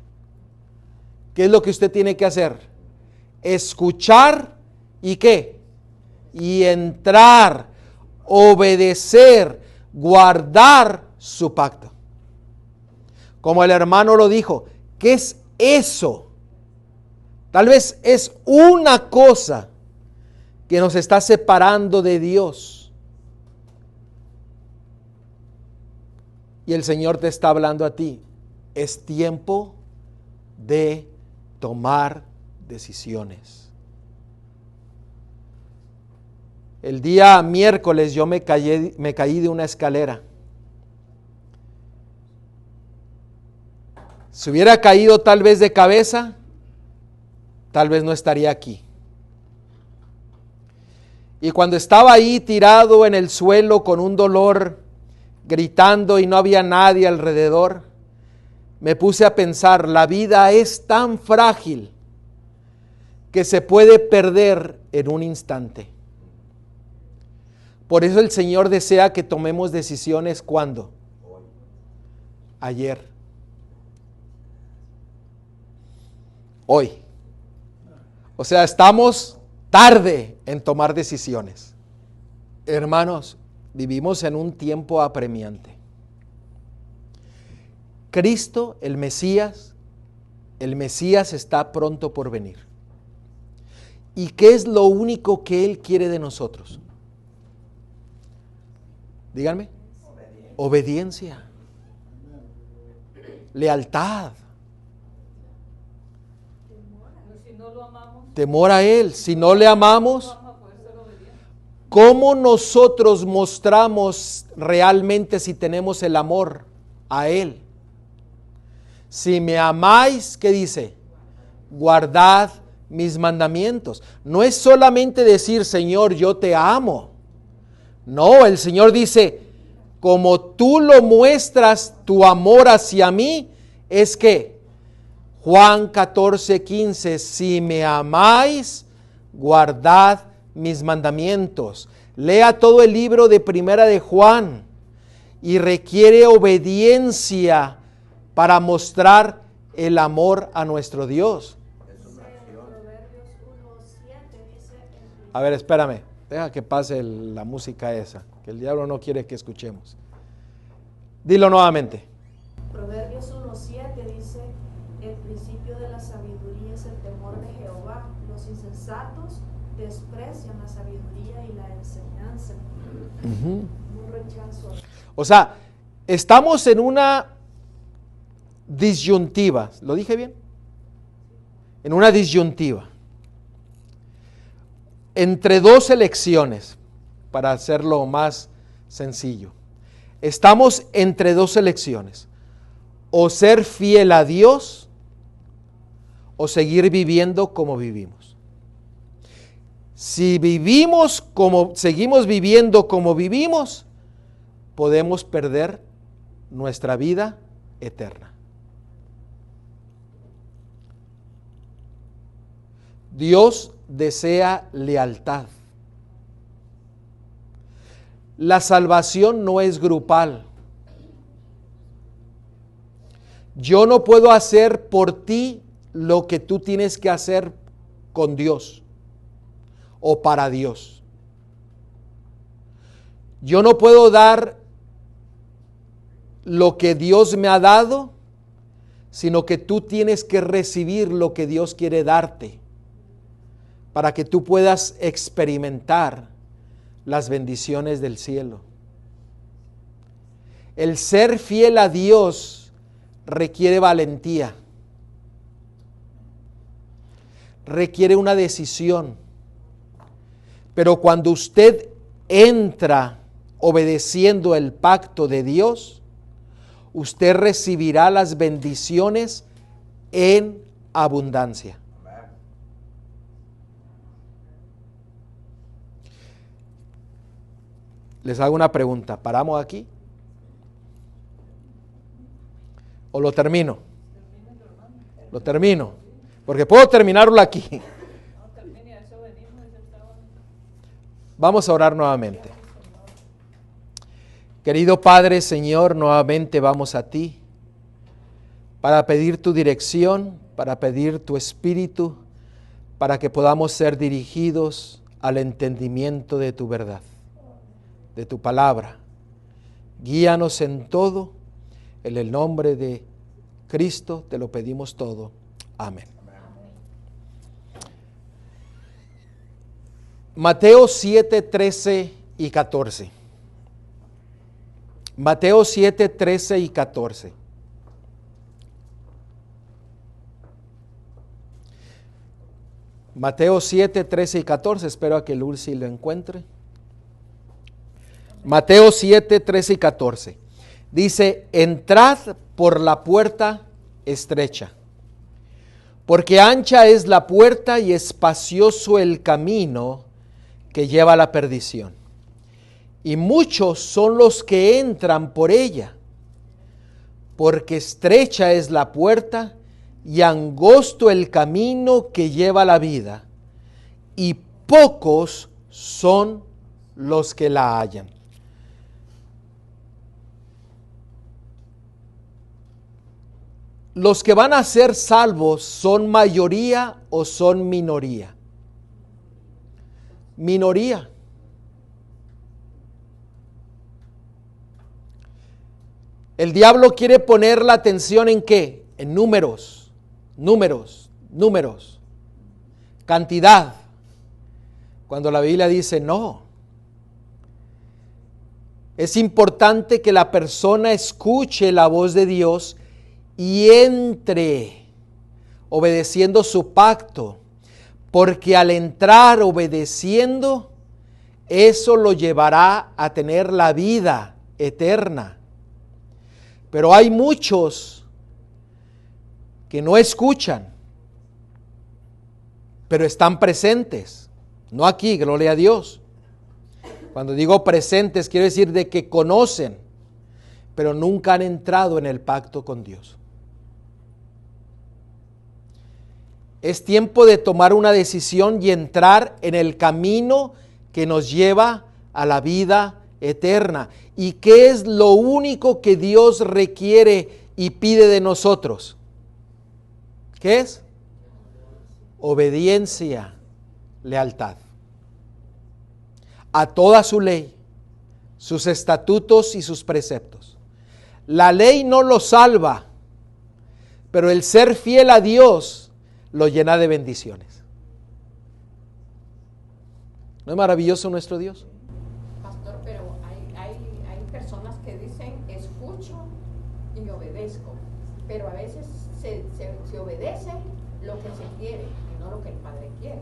¿qué es lo que usted tiene que hacer? Escuchar y ¿qué? Y entrar, obedecer, guardar su pacto. Como el hermano lo dijo, ¿qué es eso? Tal vez es una cosa que nos está separando de Dios. Y el Señor te está hablando a ti. Es tiempo de tomar decisiones. El día miércoles yo me caí de una escalera. Si hubiera caído tal vez de cabeza, tal vez no estaría aquí. Y cuando estaba ahí tirado en el suelo con un dolor, gritando y no había nadie alrededor, me puse a pensar, la vida es tan frágil que se puede perder en un instante. Por eso el Señor desea que tomemos decisiones ¿cuándo? Ayer. Hoy. O sea, estamos tarde en tomar decisiones. Hermanos, vivimos en un tiempo apremiante. Cristo, el Mesías está pronto por venir. ¿Y qué es lo único que Él quiere de nosotros? Díganme. Obediencia. Lealtad. Si no lo amamos, Temor a Él. Si no le amamos, ¿cómo nosotros mostramos realmente si tenemos el amor a Él? Si me amáis, ¿qué dice? Guardad mis mandamientos. No es solamente decir, Señor, yo te amo. No, el Señor dice, como tú lo muestras tu amor hacia mí, es que Juan 14:15, si me amáis, guardad mis mandamientos. Lea todo el libro de Primera de Juan y requiere obediencia para mostrar el amor a nuestro Dios. Proverbios 1:7 dice, A ver, espérame, deja que pase la música esa, que el diablo no quiere que escuchemos. Dilo nuevamente. Proverbios 1:7 dice, el principio de la sabiduría es el temor de Jehová. Los insensatos desprecian la sabiduría y la enseñanza. Un rechazo. O sea, estamos en una disyuntiva. ¿Lo dije bien? En una disyuntiva. Entre dos elecciones, para hacerlo más sencillo. Estamos entre dos elecciones. O ser fiel a Dios o seguir viviendo como vivimos. Si seguimos viviendo como vivimos, podemos perder nuestra vida eterna. Dios desea lealtad. La salvación no es grupal. Yo no puedo hacer por ti lo que tú tienes que hacer con Dios o para Dios. Yo no puedo dar lo que Dios me ha dado, sino que tú tienes que recibir lo que Dios quiere darte para que tú puedas experimentar las bendiciones del cielo. El ser fiel a Dios requiere valentía, requiere una decisión, pero cuando usted entra obedeciendo el pacto de Dios, usted recibirá las bendiciones en abundancia. Les hago una pregunta, ¿paramos aquí? ¿O lo termino? Lo termino, porque puedo terminarlo aquí. Vamos a orar nuevamente. Querido Padre, Señor, nuevamente vamos a ti para pedir tu dirección, para pedir tu espíritu, para que podamos ser dirigidos al entendimiento de tu verdad, de tu palabra. Guíanos en todo, en el nombre de Cristo te lo pedimos todo. Amén. Mateo 7, 13 y 14. Mateo 7, 13 y 14. Mateo 7, 13 y 14. Espero a que Lulsi lo encuentre. Mateo 7, 13 y 14. Dice, entrad por la puerta estrecha, porque ancha es la puerta y espacioso el camino que lleva a la perdición, y muchos son los que entran por ella, porque estrecha es la puerta y angosto el camino que lleva a la vida, y pocos son los que la hallan. ¿Los que van a ser salvos son mayoría o son minoría? Minoría. El diablo quiere poner la atención ¿en qué? En números, cantidad. Cuando la Biblia dice no. Es importante que la persona escuche la voz de Dios y entre obedeciendo su pacto, porque al entrar obedeciendo eso lo llevará a tener la vida eterna. Pero hay muchos que no escuchan, pero están presentes. No aquí, gloria a Dios. Cuando digo presentes, quiero decir de que conocen, pero nunca han entrado en el pacto con Dios. Es tiempo de tomar una decisión y entrar en el camino que nos lleva a la vida eterna. ¿Y qué es lo único que Dios requiere y pide de nosotros? ¿Qué es? Obediencia, lealtad a toda su ley, sus estatutos y sus preceptos. La ley no lo salva, pero el ser fiel a Dios lo llena de bendiciones. ¿No es maravilloso nuestro Dios? Pastor, pero hay personas que dicen escucho y obedezco, pero a veces se obedece lo que se quiere y no lo que el Padre quiere.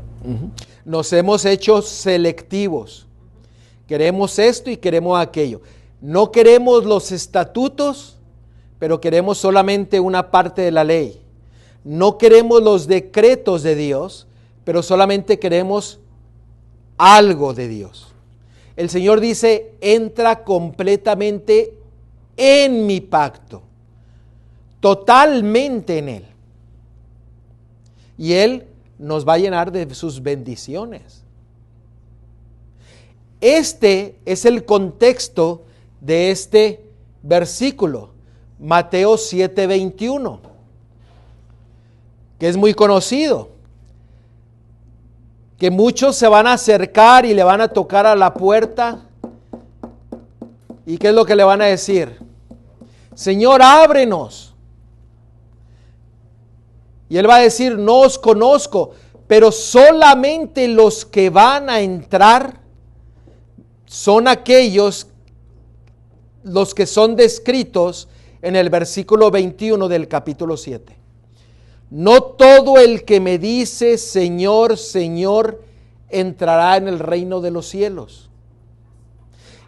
Nos hemos hecho selectivos. Queremos esto y queremos aquello. No queremos los estatutos, pero queremos solamente una parte de la ley. No queremos los decretos de Dios, pero solamente queremos algo de Dios. El Señor dice, entra completamente en mi pacto, totalmente en Él. Y Él nos va a llenar de sus bendiciones. Este es el contexto de este versículo, Mateo 7:21, que es muy conocido, que muchos se van a acercar y le van a tocar a la puerta. ¿Y qué es lo que le van a decir? Señor, ábrenos. Y él va a decir, no os conozco, pero solamente los que van a entrar son aquellos, los que son descritos en el versículo 21 del capítulo 7. No todo el que me dice, Señor, Señor, entrará en el reino de los cielos.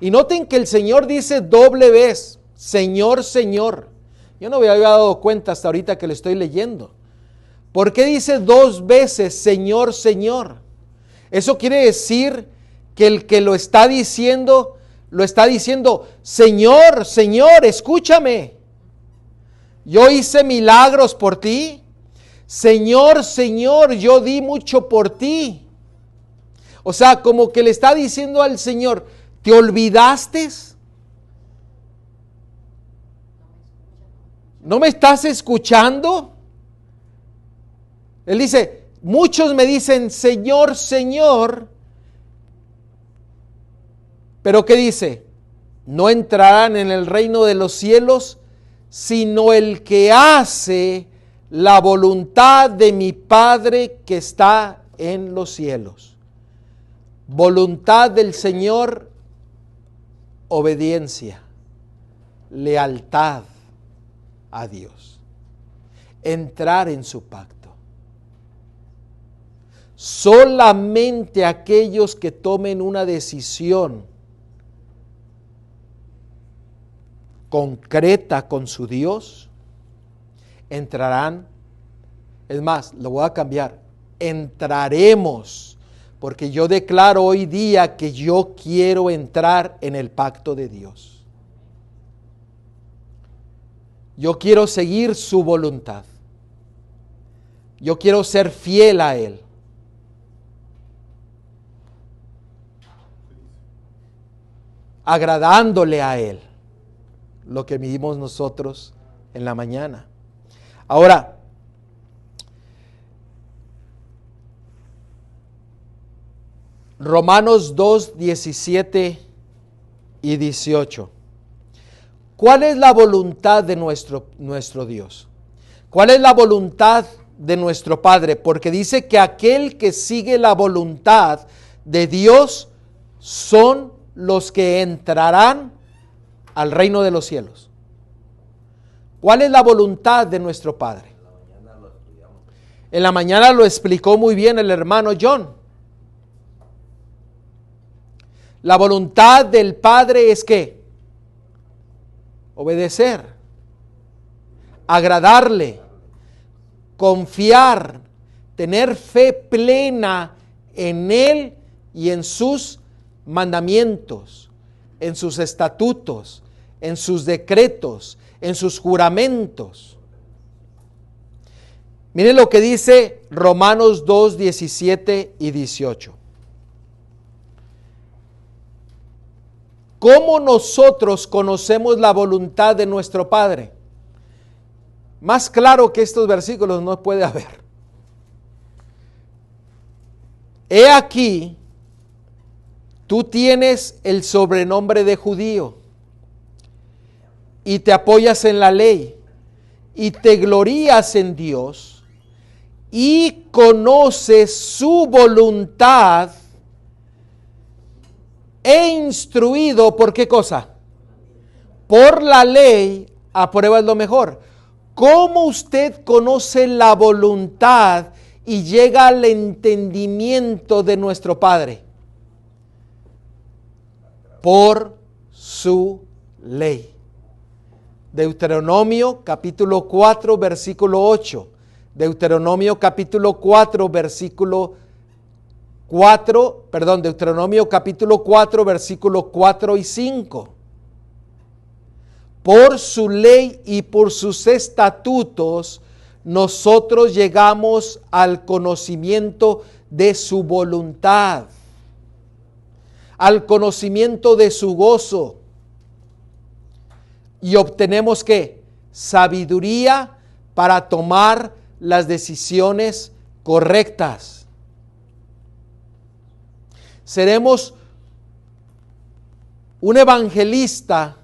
Y noten que el Señor dice doble vez, Señor, Señor. Yo no me había dado cuenta hasta ahorita que le estoy leyendo. ¿Por qué dice dos veces, Señor, Señor? Eso quiere decir que el que lo está diciendo, Señor, Señor, escúchame. Yo hice milagros por ti. Señor, Señor, yo di mucho por ti. O sea, como que le está diciendo al Señor, ¿te olvidaste? ¿No me estás escuchando? Él dice, muchos me dicen, Señor, Señor. Pero ¿qué dice? No entrarán en el reino de los cielos, sino el que hace la voluntad de mi Padre que está en los cielos. Voluntad del Señor, obediencia, lealtad a Dios, entrar en su pacto. Solamente aquellos que tomen una decisión concreta con su Dios entrarán. Es más, lo voy a cambiar, entraremos, porque yo declaro hoy día que yo quiero entrar en el pacto de Dios. Yo quiero seguir su voluntad. Yo quiero ser fiel a Él. Agradándole a Él. Lo que vimos nosotros en la mañana. Ahora, Romanos 2, 17 y 18. ¿Cuál es la voluntad de nuestro Dios? ¿Cuál es la voluntad de nuestro Padre? Porque dice que aquel que sigue la voluntad de Dios son los que entrarán al reino de los cielos. ¿Cuál es la voluntad de nuestro Padre? En la mañana lo explicó muy bien el hermano John. La voluntad del Padre es ¿qué? Obedecer, agradarle, confiar, tener fe plena en Él y en sus mandamientos, en sus estatutos, en sus decretos, en sus juramentos. Miren lo que dice Romanos 2, 17 y 18. ¿Cómo nosotros conocemos la voluntad de nuestro Padre? Más claro que estos versículos no puede haber. He aquí, tú tienes el sobrenombre de judío y te apoyas en la ley y te glorías en Dios y conoces su voluntad e instruido, ¿por qué cosa? Por la ley, apruebas lo mejor. ¿Cómo usted conoce la voluntad y llega al entendimiento de nuestro Padre? Por su ley. Deuteronomio capítulo 4, versículo 8. Deuteronomio capítulo 4, Deuteronomio capítulo 4, versículo 4 y 5. Por su ley y por sus estatutos, nosotros llegamos al conocimiento de su voluntad, al conocimiento de su gozo, y obtenemos ¿qué? Sabiduría para tomar las decisiones correctas. Seremos un evangelista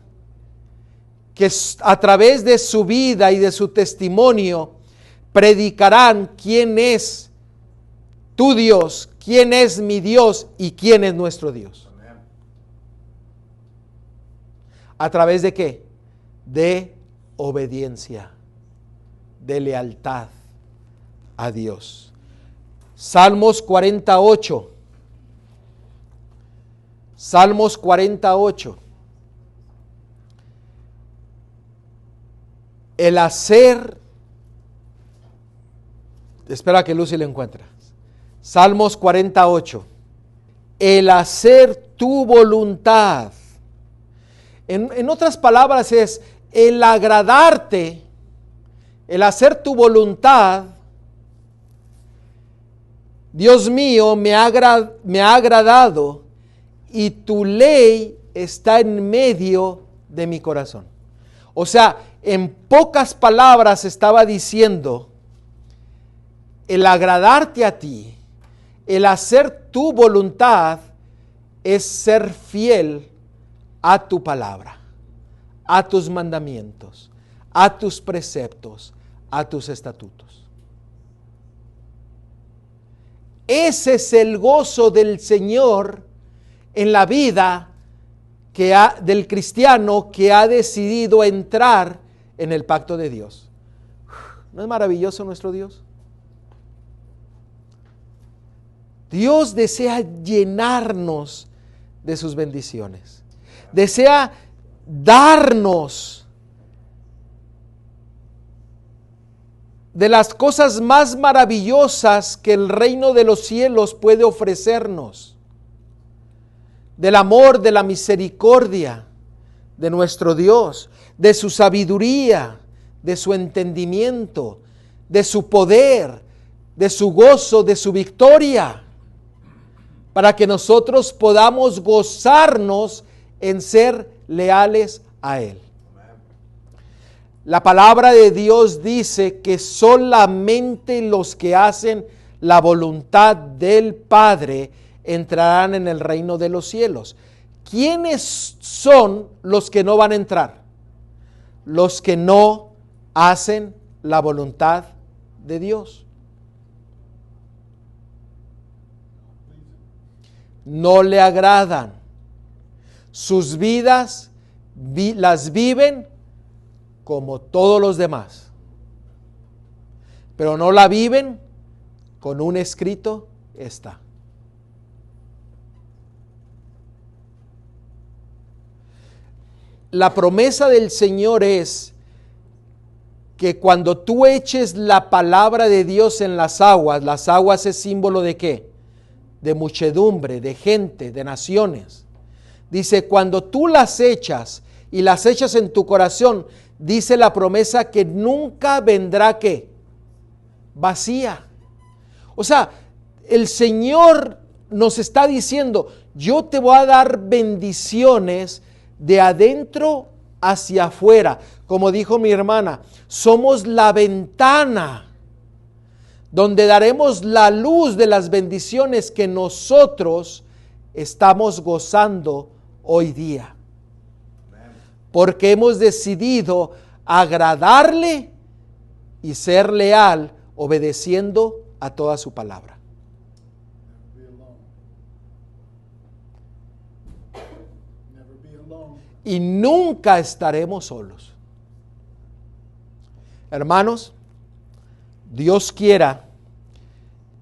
que a través de su vida y de su testimonio predicarán quién es tu Dios, quién es mi Dios y quién es nuestro Dios. ¿A través de qué? De obediencia, de lealtad a Dios. Salmos 48. Salmos 48. El hacer, espera que Lucy lo encuentre. Salmos 48. El hacer tu voluntad. En otras palabras es el agradarte, el hacer tu voluntad. Dios mío, me ha agradado y tu ley está en medio de mi corazón. O sea, en pocas palabras estaba diciendo, el agradarte a ti, el hacer tu voluntad es ser fiel a tu palabra, a tus mandamientos, a tus preceptos, a tus estatutos. Ese es el gozo del Señor en la vida del cristiano que ha decidido entrar en el pacto de Dios. ¿No es maravilloso nuestro Dios? Dios desea llenarnos de sus bendiciones. Desea darnos de las cosas más maravillosas que el reino de los cielos puede ofrecernos. Del amor, de la misericordia de nuestro Dios, de su sabiduría, de su entendimiento, de su poder, de su gozo, de su victoria, para que nosotros podamos gozarnos en ser leales a Él. La palabra de Dios dice que solamente los que hacen la voluntad del Padre entrarán en el reino de los cielos. ¿Quiénes son los que no van a entrar? Los que no hacen la voluntad de Dios. No le agradan. Sus vidas las viven como todos los demás, pero no la viven con un escrito está. la promesa del Señor es que cuando tú eches la palabra de Dios en las aguas es símbolo de ¿qué? De muchedumbre, de gente, de naciones. Dice, cuando tú las echas y las echas en tu corazón, dice la promesa que nunca vendrá ¿qué? Vacía. O sea, el Señor nos está diciendo, yo te voy a dar bendiciones de adentro hacia afuera. Como dijo mi hermana, somos la ventana donde daremos la luz de las bendiciones que nosotros estamos gozando hoy día. Porque hemos decidido agradarle y ser leal, obedeciendo a toda su palabra. Y nunca estaremos solos. Hermanos, Dios quiera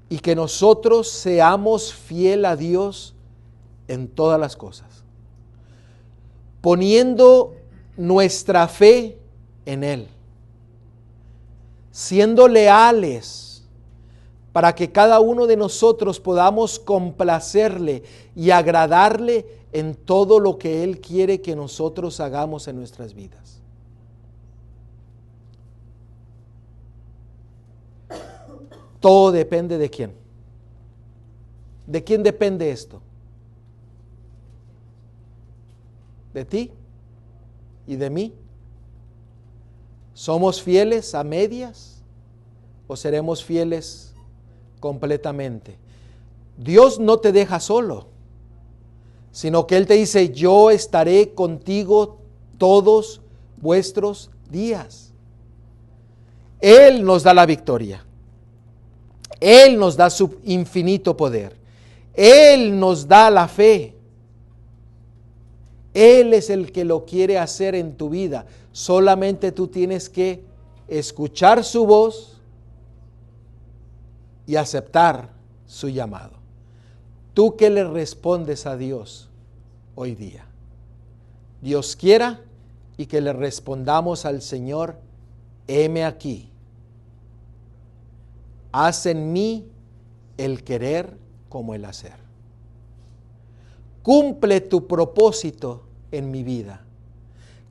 y que nosotros seamos fiel a Dios en todas las cosas, poniendo nuestra fe en Él, siendo leales para que cada uno de nosotros podamos complacerle y agradarle en todo lo que Él quiere que nosotros hagamos en nuestras vidas. Todo depende de quién. ¿De quién depende esto? ¿De ti y de mí? ¿Somos fieles a medias o seremos fieles completamente? Dios no te deja solo, sino que Él te dice, yo estaré contigo todos vuestros días. Él nos da la victoria. Él nos da su infinito poder. Él nos da la fe. Él es el que lo quiere hacer en tu vida. Solamente tú tienes que escuchar su voz y aceptar su llamado. ¿Tú qué le respondes a Dios hoy día? Dios quiera y que le respondamos al Señor, heme aquí. Haz en mí el querer como el hacer. Cumple tu propósito en mi vida.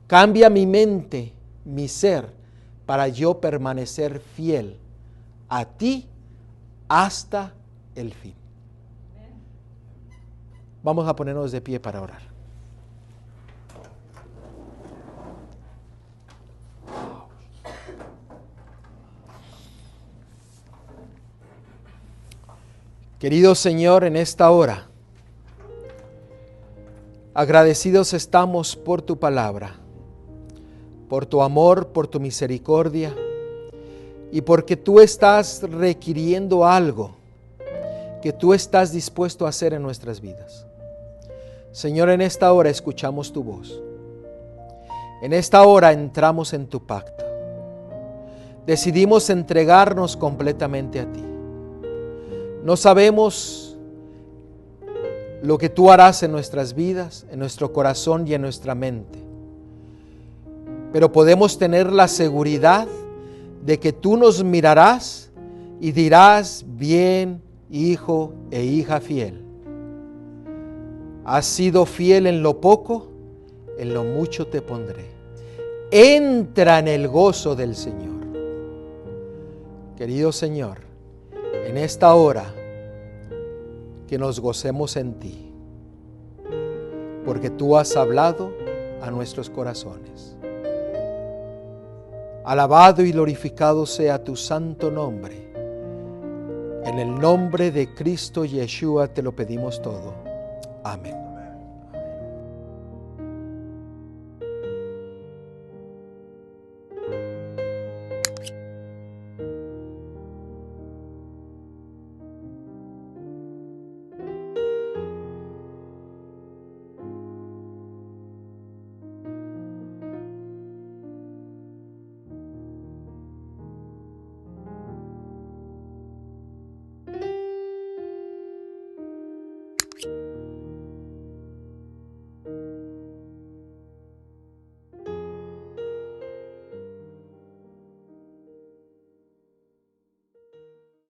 Cambia mi mente, mi ser, para yo permanecer fiel a ti hasta el fin. Vamos a ponernos de pie para orar. Querido Señor, en esta hora, agradecidos estamos por tu palabra, por tu amor, por tu misericordia y porque tú estás requiriendo algo que tú estás dispuesto a hacer en nuestras vidas. Señor, en esta hora escuchamos tu voz. En esta hora entramos en tu pacto. Decidimos entregarnos completamente a ti. No sabemos lo que tú harás en nuestras vidas, en nuestro corazón y en nuestra mente. Pero podemos tener la seguridad de que tú nos mirarás y dirás, bien, hijo e hija fiel. Has sido fiel en lo poco, en lo mucho te pondré. Entra en el gozo del Señor. Querido Señor, en esta hora, que nos gocemos en ti, porque tú has hablado a nuestros corazones. Alabado y glorificado sea tu santo nombre. En el nombre de Cristo Yeshua te lo pedimos todo. Amén.